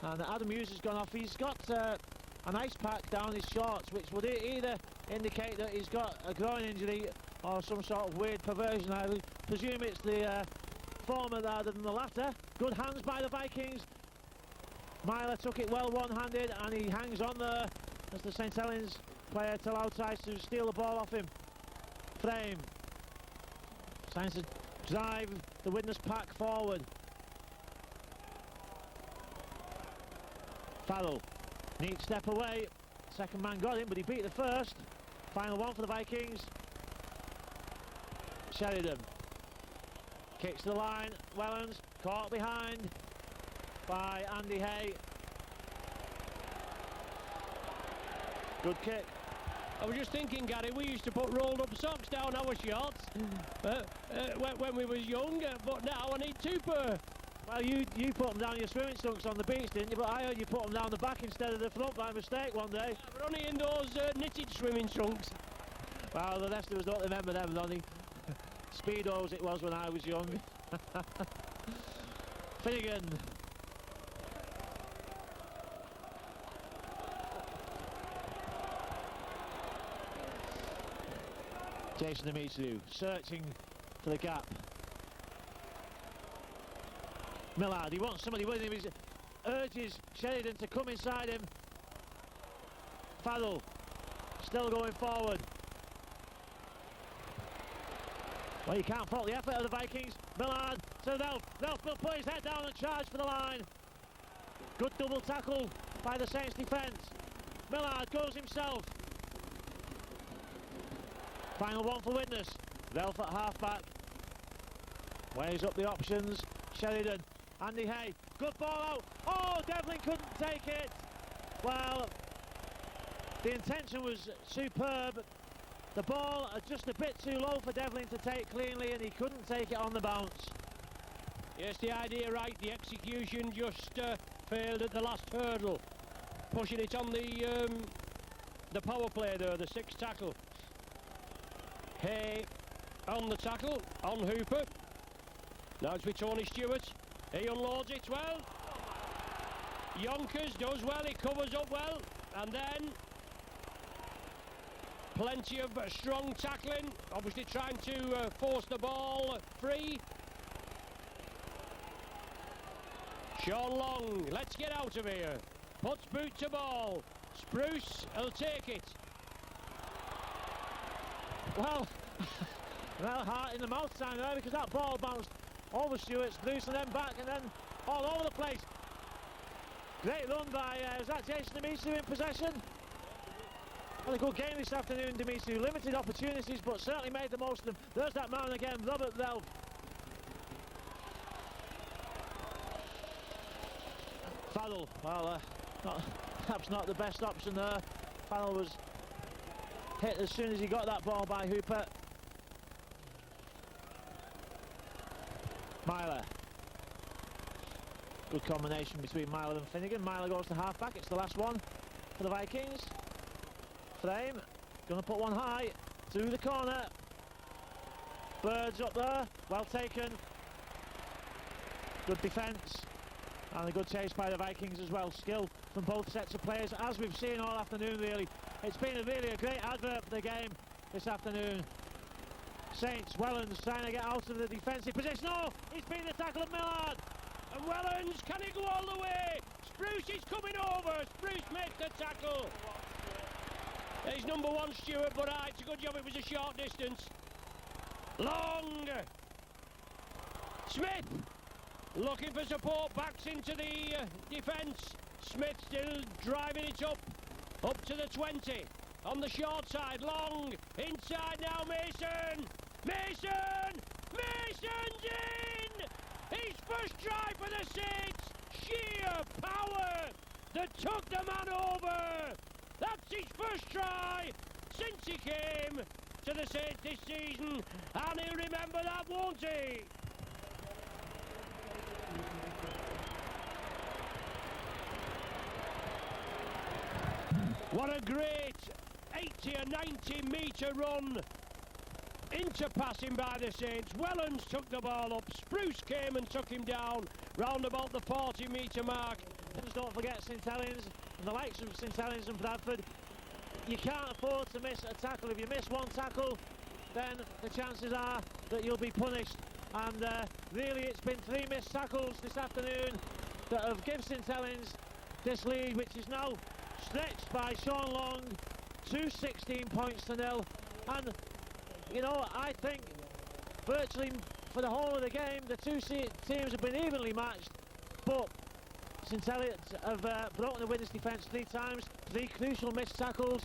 And Adam Hughes has gone off. He's got an ice pack down his shorts, which would either indicate that he's got a groin injury or some sort of weird perversion. I presume it's the former rather than the latter. Good hands by the Vikings. Myler took it well one-handed, and he hangs on there as the St Helens player Talau tries to steal the ball off him. Frame tries to drive the Widnes pack forward. Farrell, neat step away. Second man got him, but he beat the first. Final one for the Vikings. Sheridan kicks the line. Wellens caught behind by Andy Hay. Good kick. I was just thinking, Gary, we used to put rolled up socks down our shorts when we was young, but now I need two pair. Well, you put them down your swimming trunks on the beach, didn't you? But I heard you put them down the back instead of the front by mistake one day. Yeah, we're only in those knitted swimming trunks. Well, the rest of us don't remember them, Ronnie. Speedos it was when I was young. Finnegan. Jason Demetriou searching for the gap. Millard, he wants somebody with him. He urges Sheridan to come inside him. Farrell still going forward. Well, you can't fault the effort of the Vikings. Millard to Relf. Relf will put his head down and charge for the line. Good double tackle by the Saints defence. Millard goes himself. Final one for Widnes. Relf at half-back. Weighs up the options. Sheridan. Andy Hay. Good ball out. Oh, Devlin couldn't take it. Well, the intention was superb. The ball just a bit too low for Devlin to take cleanly, and he couldn't take it on the bounce. Yes, the idea right. The execution just failed at the last hurdle. Pushing it on the power play there, the sixth tackle. Hay on the tackle, on Hooper. Now it's with Tony Stewart. He unloads it well. Yonkers does well, he covers up well. And then plenty of strong tackling. Obviously trying to force the ball free. Sean Long, let's get out of here. Puts boot to ball. Spruce will take it. Well, well, heart in the mouth time there, because that ball bounced over Stewart's loose and then back and then all over the place. Great run by, was that Jason Demetriou in possession? Had a good game this afternoon, Demetriou. Limited opportunities, but certainly made the most of them. There's that man again, Robert Relf. Farrell, well, perhaps not the best option there. Farrell was hit as soon as he got that ball by Hooper. Myler. Good combination between Myler and Finnegan. Myler goes to half-back. It's the last one for the Vikings. Frame. Going to put one high. Through the corner. Birds up there. Well taken. Good defence. And a good chase by the Vikings as well. Skill from both sets of players, as we've seen all afternoon, really. It's been really a great advert for the game this afternoon. Saints, Wellens trying to get out of the defensive position. Oh, he's been the tackle of Millard. And Wellens, can he go all the way? Spruce is coming over. Spruce makes the tackle. He's number one, Stewart, but it's a good job it was a short distance. Long. Smith looking for support, backs into the defence. Smith still driving it up to the 20. On the short side, Long, inside now, Mason! Mason! Mason's in! His first try for the Saints! Sheer power that took the man over! That's his first try since he came to the Saints this season, and he'll remember that, won't he? What a great 80 or 90 metre run into passing by the Saints. Wellens took the ball up, Spruce came and took him down round about the 40 metre mark. And don't forget St Helens, and the likes of St Helens and Bradford, you can't afford to miss a tackle. If you miss one tackle, then the chances are that you'll be punished. And really it's been 3 missed tackles this afternoon that have given St Helens this lead, which is now stretched by Sean Long to 16 points to 0. And you know, I think virtually for the whole of the game the two teams have been evenly matched, but St Helens have broken the Widnes defence 3 times, 3 crucial missed tackles.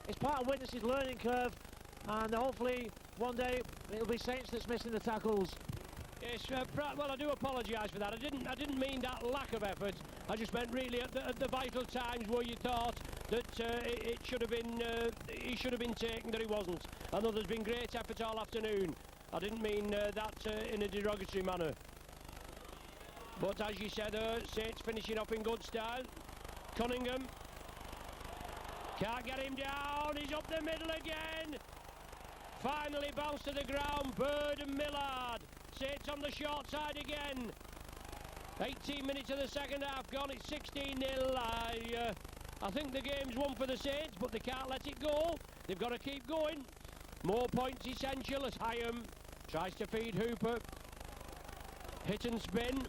It's part of Widnes' learning curve, and hopefully one day it'll be Saints that's missing the tackles. Yes, well, I do apologise for that. I didn't mean that lack of effort. I just meant really at the vital times where you thought that it should have been he should have been taken, that he wasn't. I know there's been great effort all afternoon. I didn't mean that in a derogatory manner. But as you said, Saints finishing off in good style. Cunningham can't get him down. He's up the middle again. Finally bounced to the ground. Bird and Millard. Saints on the short side again. 18 minutes of the second half gone. It's 16-0. I think the game's won for the Saints, but they can't let it go. They've got to keep going. More points essential as Hyam tries to feed Hooper. Hit and spin.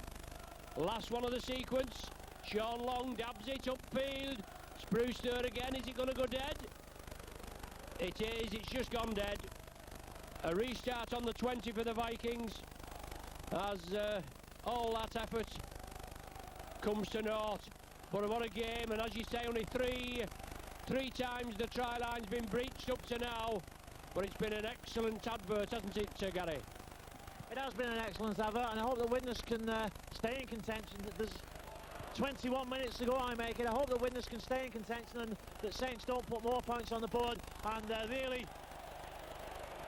Last one of the sequence. Sean Long dabs it upfield. Spruce there again. Is it going to go dead? It is. It's just gone dead. A restart on the 20 for the Vikings as all that effort comes to naught. But what a game, and as you say, only three times the try line's been breached up to now. But it's been an excellent advert, hasn't it, Gary? It has been an excellent advert, and I hope that Widnes can stay in contention. There's 21 minutes to go, I make it. I hope that Widnes can stay in contention and that Saints don't put more points on the board. And really,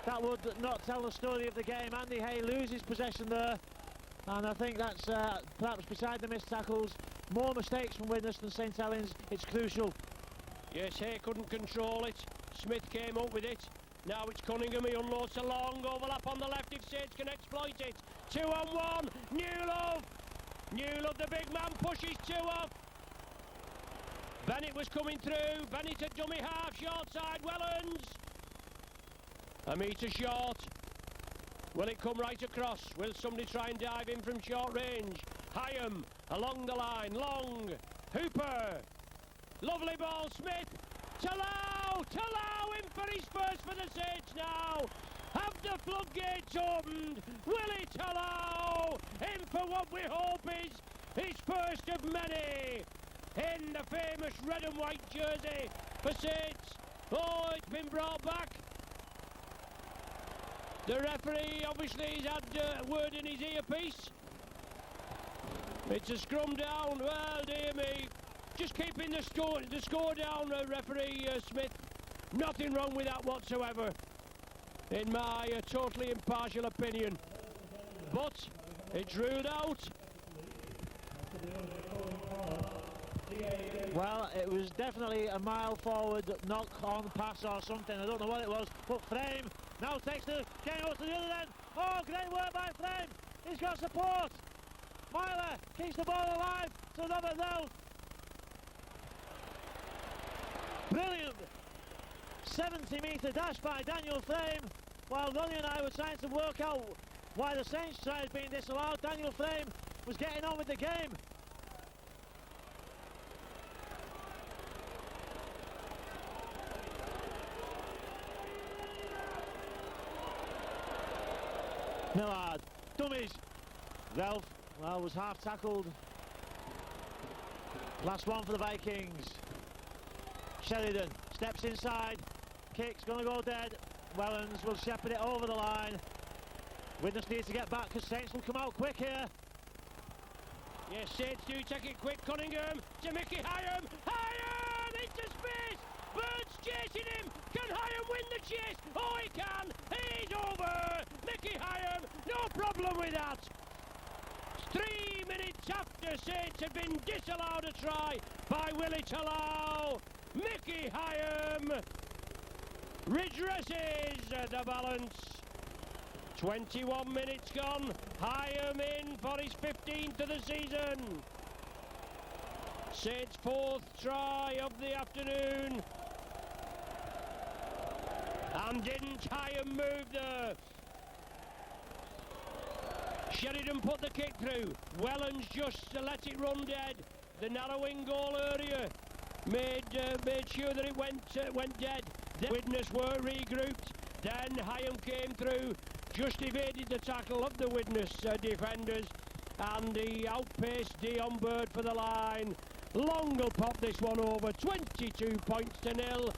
that would not tell the story of the game. Andy Hay loses possession there, and I think that's perhaps beside the missed tackles, more mistakes from Widnes than St Helens. It's crucial. Yes, Hay couldn't control it. Smith came up with it. Now it's Cunningham. He unloads a long overlap on the left if Saints can exploit it. 2 on 1. Newlove, the big man, pushes 2 off. Bennett was coming through. Bennett at dummy half, short side. Wellens. A metre short. Will it come right across? Will somebody try and dive in from short range? Hyam along the line. Long. Hooper. Lovely ball. Smith. Talau in for his first for the Saints now. Have the floodgates opened? Will it allow him for what we hope is his first of many in the famous red and white jersey for Saints? Oh, it's been brought back. The referee obviously has had a word in his earpiece. It's a scrum down. Well, dear me. Just keeping the score down, referee Smith. Nothing wrong with that whatsoever, in my totally impartial opinion. But it's ruled out. Well, it was definitely a mile forward knock on pass or something. I don't know what it was, but Frame now takes the game up to the other end. Oh, great work by Frame. He's got support. Myler keeps the ball alive to Robert Lowe. Brilliant 70-metre dash by Daniel Frame. While Ronnie and I were trying to work out why the Saints try is being disallowed, Daniel Frame was getting on with the game. Millard, dummies. Ralph, well, was half tackled. Last one for the Vikings. Sheridan steps inside, kicks, gonna go dead. Wellens will shepherd it over the line. Widnes needs to get back because Saints will come out quick here. Yes, Saints do take it quick. Cunningham to Mickey Hyam. Hyam into space. Bird's chasing him. Can Hyam win the chase? Oh, he can. He's over. Mickey Hyam, no problem with that. 3 minutes after Saints had been disallowed a try by Willie Talal, Mickey Hyam redresses the balance. 21 minutes gone. Hyam in for his 15th of the season. Saints' 4th try of the afternoon. And didn't Hyam move there? Sheridan put the kick through. Wellens just let it run dead. The narrowing goal area made sure that it went dead. The Widnes were regrouped. Then Hyam came through, just evaded the tackle of the Widnes defenders, and he outpaced Dion Bird for the line. Long will pop this one over. 22 points to nil.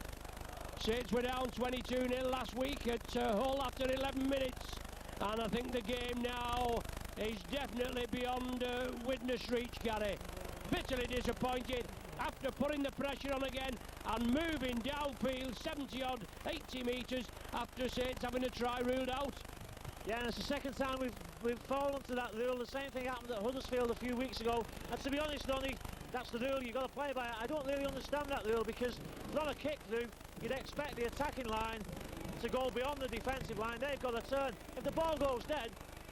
Saints were down 22-0 last week at Hull after 11 minutes. And I think the game now is definitely beyond Widnes' reach, Gary. Bitterly disappointed after putting the pressure on again and moving downfield 70-odd, 80 metres after Saints having a try ruled out. Yeah, and it's the second time we've fallen to that rule. The same thing happened at Huddersfield a few weeks ago. And to be honest, Donny, that's the rule. You've got to play by it. I don't really understand that rule, because not a kick through, you'd expect the attacking line to go beyond the defensive line. They've got to turn. If the ball goes dead,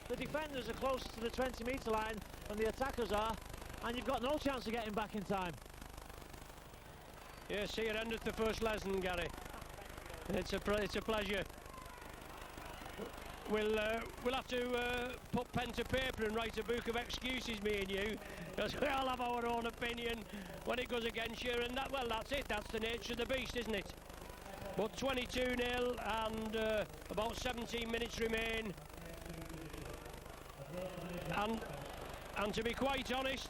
the defenders are closer to the 20-metre line than the attackers are, and you've got no chance of getting back in time. Yeah, see, it ended the first lesson, Gary. It's a pleasure. We'll have to put pen to paper and write a book of excuses, me and you, because we all have our own opinion when it goes against you, and that's it. That's the nature of the beast, isn't it? But 22-0 and about 17 minutes remain. And to be quite honest,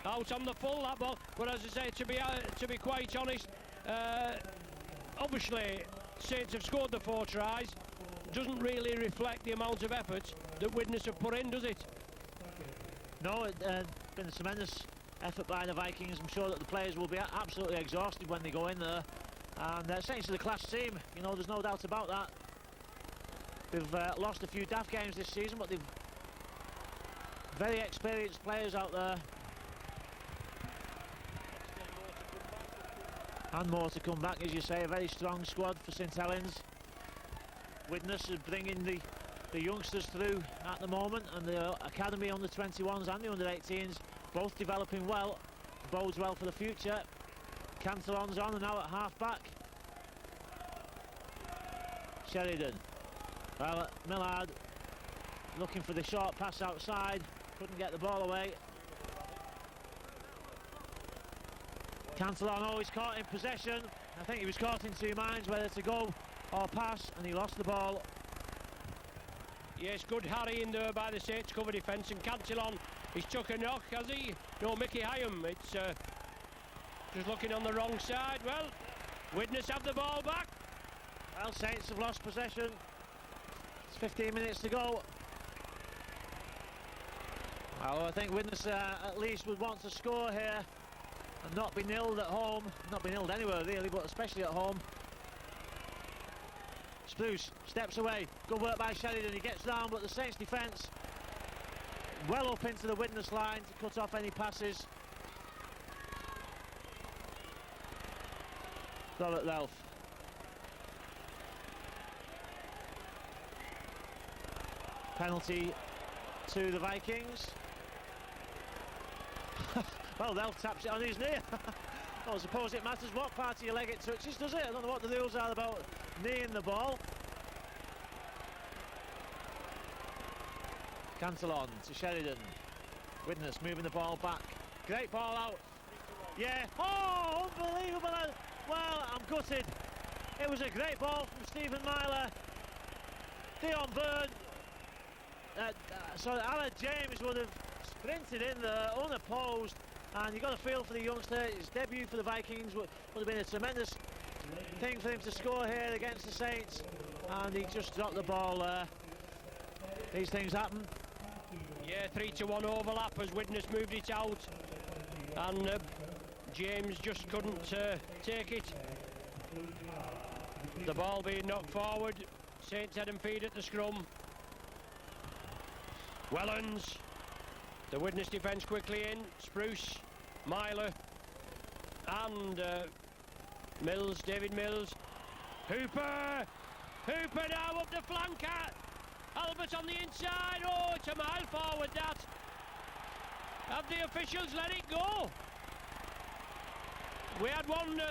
out on the full that ball. But as I say, to be quite honest, obviously Saints have scored the 4 tries. Doesn't really reflect the amount of effort that Widnes have put in, does it? No, it's been a tremendous effort by the Vikings. I'm sure that the players will be absolutely exhausted when they go in there. And Saints are the class team, you know, there's no doubt about that. They've lost a few daft games this season, but they've very experienced players out there. And more to come back, as you say. A very strong squad for St Helens. Widnes are bringing the youngsters through at the moment, and the academy under 21s and the under 18s both developing well. Bodes well for the future. Cantillon's on and now at half back. Sheridan. Well, Millard looking for the short pass outside, couldn't get the ball away. Cantillon always caught in possession. I think he was caught in 2 minds whether to go or pass, and he lost the ball. Yes, good harry in there by the Saints cover defence, and Cantillon, he's took a knock, has he? No, Mickey Hyam, it's just looking on the wrong side. Well, Widnes have the ball back. Well, Saints have lost possession. It's 15 minutes to go. Well, I think Widnes at least would want to score here and not be nilled at home. Not be nilled anywhere really, but especially at home. Spruce steps away. Good work by Sheridan. He gets down, but the Saints defence well up into the Widnes line to cut off any passes. Robert Relf. Penalty to the Vikings. Well, Relf taps it on his knee. Well, I suppose it matters what part of your leg it touches, does it? I don't know what the rules are about kneeing the ball. Cantillon to Sheridan. Widnes moving the ball back. Great ball out. Yeah. Oh, unbelievable. Well, I'm gutted. It was a great ball from Stephen Myler. Dion Bird. So Alan James would have sprinted in there unopposed, and you've got to feel for the youngster. His debut for the Vikings would have been a tremendous thing for him to score here against the Saints, and he just dropped the ball there. These things happen. Yeah, 3-1 overlap as Widnes moved it out, and James just couldn't take it. The ball being knocked forward. Saints head and feed at the scrum. Wellens. The Widnes defence quickly in. Spruce, Myler, and Mills, David Mills. Hooper! Hooper now up the flank. Albert on the inside. Oh, it's a mile forward, that. Have the officials let it go? We had one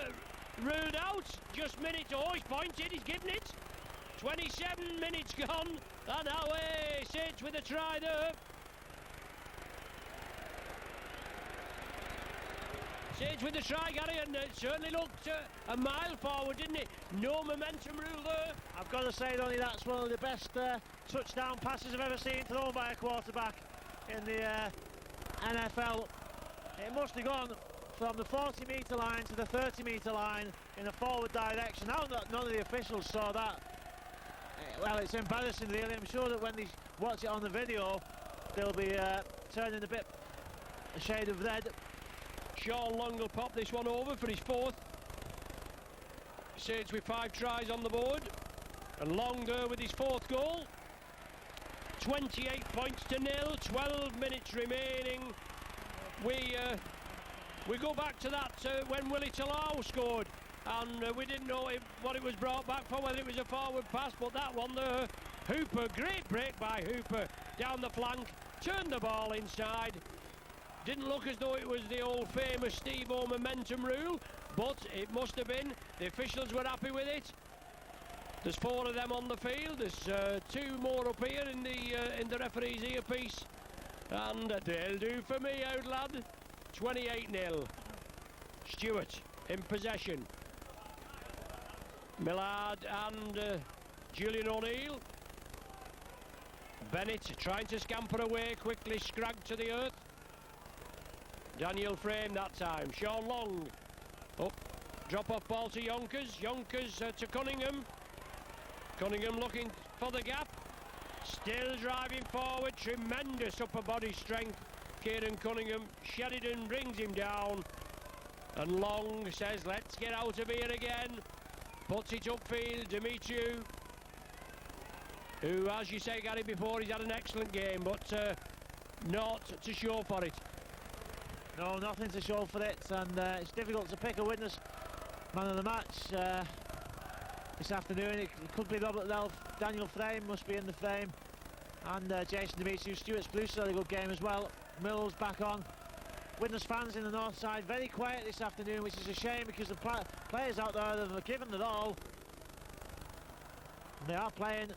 ruled out. Just minutes. Oh, he's pointed. He's given it. 27 minutes gone. And away. Saints with a try there. Saints with the try, Gary, and it certainly looked a mile forward, didn't it? No momentum rule there. I've got to say, Donny, that's one of the best touchdown passes I've ever seen thrown by a quarterback in the NFL. It must have gone from the 40-metre line to the 30-metre line in a forward direction. Now none of the officials saw that. Well, it's embarrassing, really. I'm sure that when they watch it on the video, they'll be turning a shade of red. Sean Long will pop this one over for his fourth. Saints with 5 tries on the board, and Long there with his fourth goal. 28 points to nil, 12 minutes remaining. We go back to that when Willie Talau scored, and we didn't know what it was brought back for, whether it was a forward pass, but that one there, Hooper, great break by Hooper down the flank, turned the ball inside. Didn't look as though it was the old famous Steve-O momentum rule, but it must have been. The officials were happy with it. There's 4 of them on the field. There's 2 more up here in the referee's earpiece, and they'll do for me, out lad. 28-0. Stewart in possession. Millard and Julian O'Neill. Bennett trying to scamper away quickly, scragged to the earth. Daniel Frame that time. Sean Long. Up. Drop off ball to Yonkers. Yonkers to Cunningham. Cunningham looking for the gap. Still driving forward. Tremendous upper body strength. Kieran Cunningham. Sheridan brings him down. And Long says, let's get out of here again. Puts it upfield. Demetriou, who, as you say, Gary, before, he's had an excellent game, but not to show for it. No, nothing to show for it, and it's difficult to pick a Widnes man of the match this afternoon. It could be Robert Relf. Daniel Frame must be in the frame, and Jason Demetriou. Stuart Spruce had a good game as well. Mills back on. Widnes fans in the north side very quiet this afternoon, which is a shame, because the players out there have given it all. And they are playing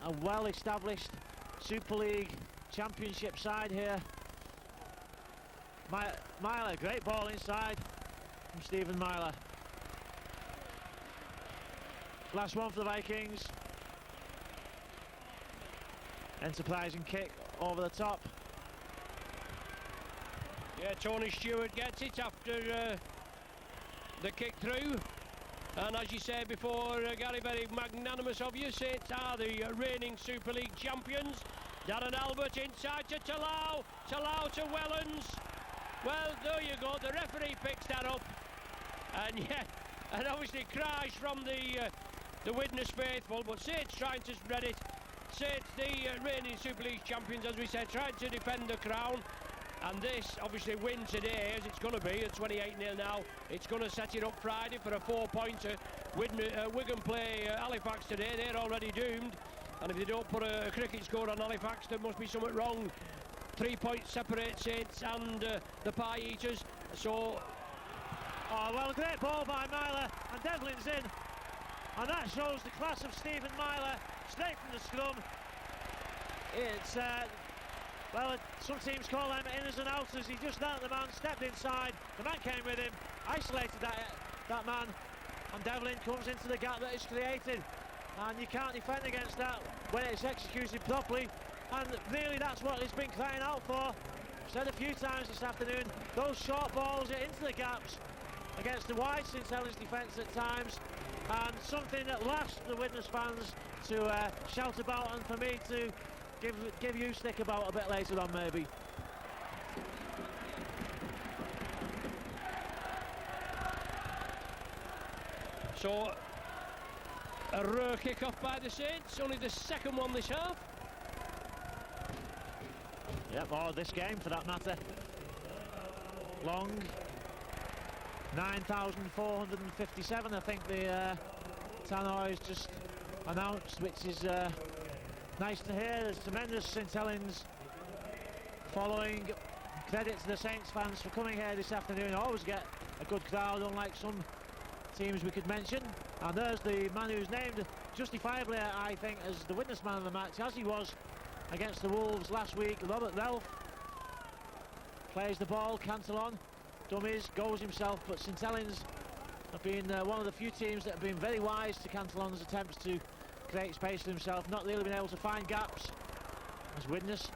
a well-established Super League Championship side here. Myler, great ball inside from Stephen Myler. Last one for the Vikings. Enterprising kick over the top. Yeah, Tony Stewart gets it after the kick through. And as you said before, Gary, very magnanimous of you. Saints are the reigning Super League champions. Darren Albert inside to Talau. Talau to Wellens. Well, there you go. The referee picks that up. And yeah, and obviously cries from the Widnes faithful. But Saints trying to spread it. Saints, the reigning Super League champions, as we said, trying to defend the crown. And this, obviously, win today, as it's going to be, at 28-0 now. It's going to set it up Friday for a 4-pointer. Wigan play Halifax today. They're already doomed. And if they don't put a cricket score on Halifax, there must be something wrong. 3 points separate Saints and the Pie Eaters. So... Oh, well, great ball by Myler. And Devlin's in. And that shows the class of Stephen Myler. Straight from the scrum. It's... well, some teams call them inners and outers. He just knelt the man, stepped inside. The man came with him, isolated that man, and Devlin comes into the gap that is created. And you can't defend against that when it's executed properly. And really, that's what he's been crying out for. I've said a few times this afternoon, those short balls into the gaps against the wide St Helens defence at times, and something that lasts the Widnes fans to shout about, and for me to give you stick about a bit later on, maybe. So a rare kick-off by the Saints, only the second one this half. Yep, or this game for that matter. Long. 9,457, I think the tannoy has just announced, which is nice to hear. There's tremendous St Helens following. Credit to the Saints fans for coming here this afternoon. Always get a good crowd, unlike some teams we could mention. And there's the man who's named justifiably, I think, as the witness man of the match, as he was against the Wolves last week. Robert Ralph plays the ball, Cantillon dummies, goes himself, but St Helens have been one of the few teams that have been very wise to Cantillon's attempts to create space for himself, not really been able to find gaps. As Widnes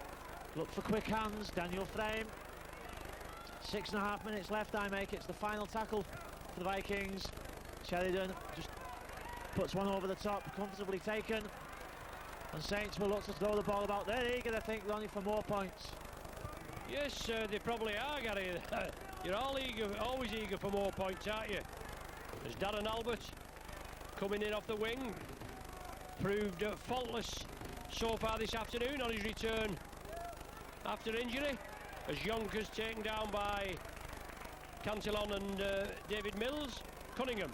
look for quick hands, Daniel Frame. 6.5 minutes left, I make it's the final tackle for the Vikings. Sheridan just puts one over the top, comfortably taken, and Saints will look to throw the ball about. They're eager, I think, Ronnie, for more points. Yes, they probably are, Gary. You're all eager, always eager for more points, aren't you? There's Darren Albert coming in off the wing, proved faultless so far this afternoon on his return after injury, as Yonkers taken down by Cantillon and David Mills. Cunningham,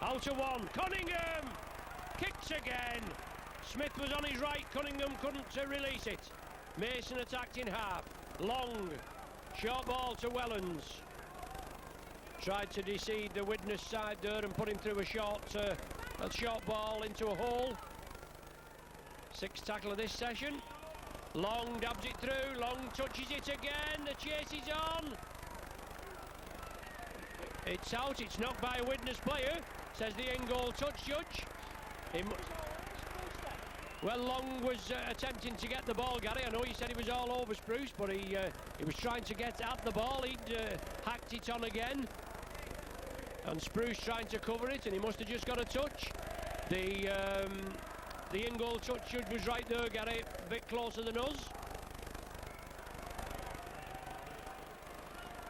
outer one, Cunningham kicks again. Smith was on his right, Cunningham couldn't release it. Mason attacked in half, long, short ball to Wellens. Tried to deceive the Widnes side there and put him through a short ball into a hole. Sixth tackle of this session. Long dabs it through, Long touches it again, the chase is on. It's out, it's knocked by a Widnes player, says the in-goal touch judge. Well, Long was attempting to get the ball, Gary. I know you said he was all over Spruce, but he was trying to get at the ball. He'd hacked it on again, and Spruce trying to cover it, and he must have just got a touch. The in-goal touch judge was right there, Gary, a bit closer than us.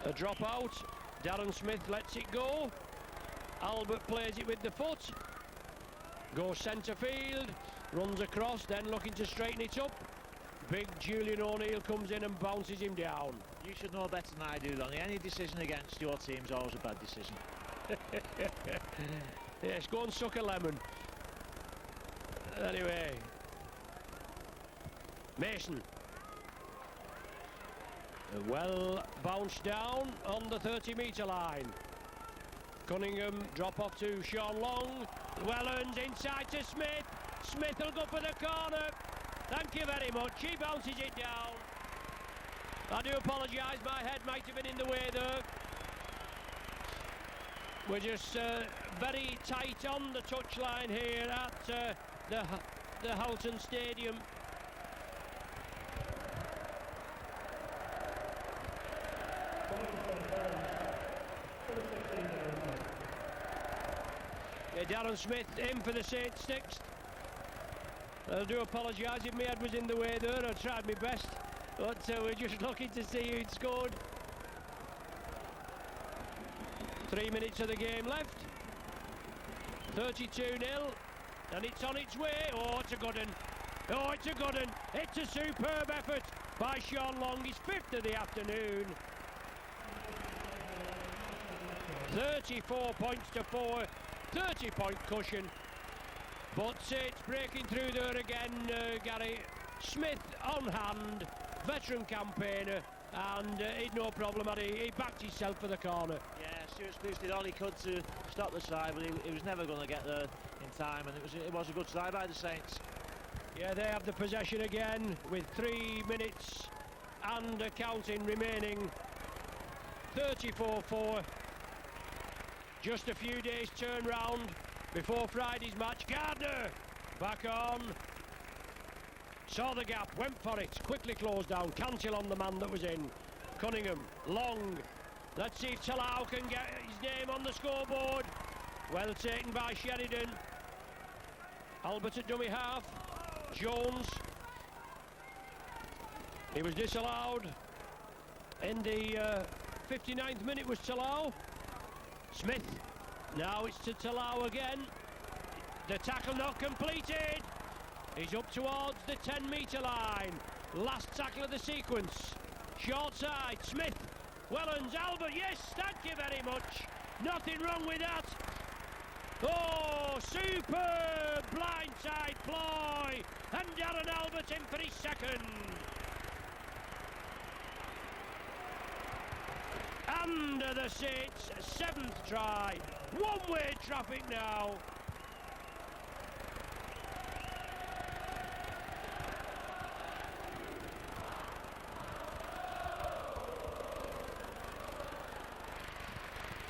A drop out. Darren Smith lets it go. Albert plays it with the foot. Goes centre field. Runs across, then looking to straighten it up. Big Julian O'Neill comes in and bounces him down. You should know better than I do, Ronnie. Any decision against your team is always a bad decision. Yes, go and suck a lemon. Anyway. Mason. Well bounced down on the 30-metre line. Cunningham drop off to Sean Long. Wellens inside to Smith. Smith will go for the corner. Thank you very much. He bounces it down. I do apologise, my head might have been in the way there. We're just very tight on the touchline here at the Halton Stadium. Darren Smith in for the Saints sixth. I do apologise if my head was in the way there. I tried my best, but we're just lucky to see who'd scored. 3 minutes of the game left. 32-0, and it's on its way. Oh, it's a good one. Oh, it's a good one. It's a superb effort by Sean Long, his fifth of the afternoon. 34 points to 4, 30-point cushion. But it's breaking through there again, Gary. Smith on hand, veteran campaigner, and he'd no problem, he backed himself for the corner. Yeah, Stuart Spruce did all he could to stop the try, but he was never going to get there in time, and it was a good try by the Saints. Yeah, they have the possession again with 3 minutes and counting remaining. 34-4. Just a few days turn round before Friday's match. Gardner back on. Saw the gap, went for it, quickly closed down. Cantillon, the man that was in. Cunningham, Long. Let's see if Talau can get his name on the scoreboard. Well taken by Sheridan. Albert at dummy half. Jones. He was disallowed. In the 59th minute was Talau. Smith Now it's to Talau again. The tackle not completed. He's up towards the 10-metre line. Last tackle of the sequence. Short side, Smith, Wellens, Albert, yes, thank you very much. Nothing wrong with that. Oh, superb blindside ploy. And Darren Albert in for his second. Under the sits, 7th try. One-way traffic now.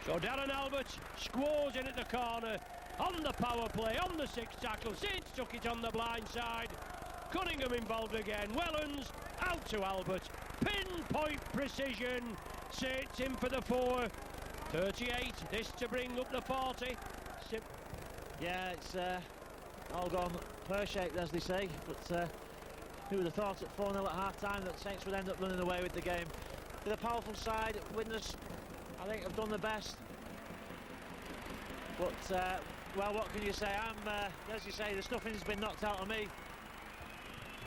So Darren Albert squaws in at the corner, on the power play, on the 6th tackle. Saints took it on the blind side. Cunningham involved again. Wellens out to Albert. Pinpoint precision. Saints in for the 4. 38. This to bring up the 40. Yeah, it's all gone pear-shaped, as they say. But who would have thought at 4-0 at half-time that Saints would end up running away with the game? With a powerful side, Widnes, I think, have done the best. But, well, what can you say? As you say, the stuffing's been knocked out of me.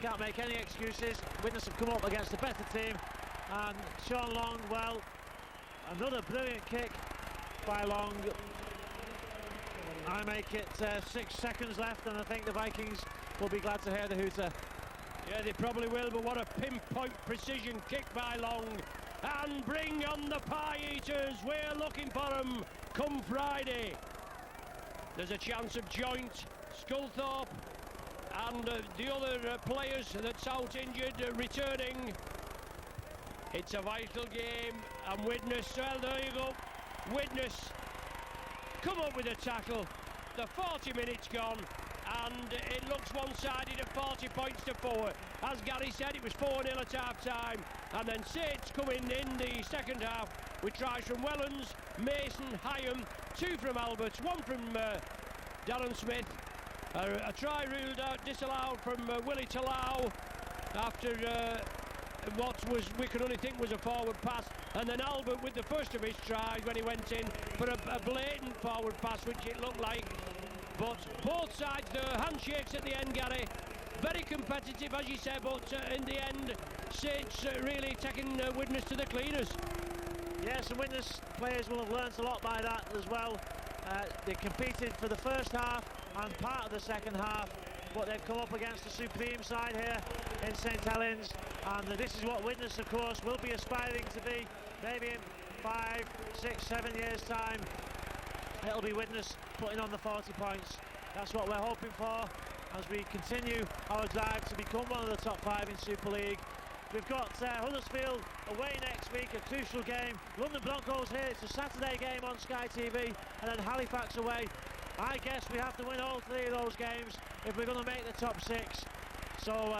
Can't make any excuses. Widnes have come up against a better team. And Sean Long, well, another brilliant kick by Long. I make it 6 seconds left, and I think the Vikings will be glad to hear the hooter. Yeah, they probably will, but what a pinpoint precision kick by Long. And bring on the pie eaters. We're looking for them come Friday. There's a chance of joint. Sculthorpe and the other players that's out injured returning. It's a vital game, and Widnes, well, there you go. Widnes come up with a tackle. The 40 minutes gone, and it looks one-sided at 40 points to 4. As Gary said, it was 4-0 at half-time, and then Saints come in the second half with tries from Wellens, Mason, Hyam, 2 from Alberts, 1 from Darren Smith. A try ruled out, disallowed from Willie Talau after what we could only think was a forward pass, and then Albert with the first of his tries when he went in for a blatant forward pass, which it looked like. But both sides, the handshakes at the end, Gary, very competitive, as you said, but in the end, Saints really taking Widnes to the cleaners. Yes, and Widnes players will have learnt a lot by that as well. They competed for the first half and part of the second half, but they've come up against a supreme side here in St Helens, and this is what Widnes, of course, will be aspiring to be. Maybe in 5, 6, 7 years' time, it'll be Widnes putting on the 40 points. That's what we're hoping for as we continue our drive to become one of the top 5 in Super League. We've got Huddersfield away next week, a crucial game. London Broncos here, it's a Saturday game on Sky TV, and then Halifax away. I guess we have to win all 3 of those games if we're going to make the top 6. So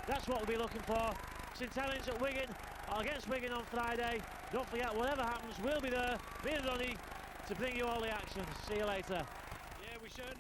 that's what we'll be looking for. St Helens at Wigan, against Wigan on Friday. Don't forget, whatever happens, we'll be there, me and Ronnie, to bring you all the action. See you later. Yeah, we certainly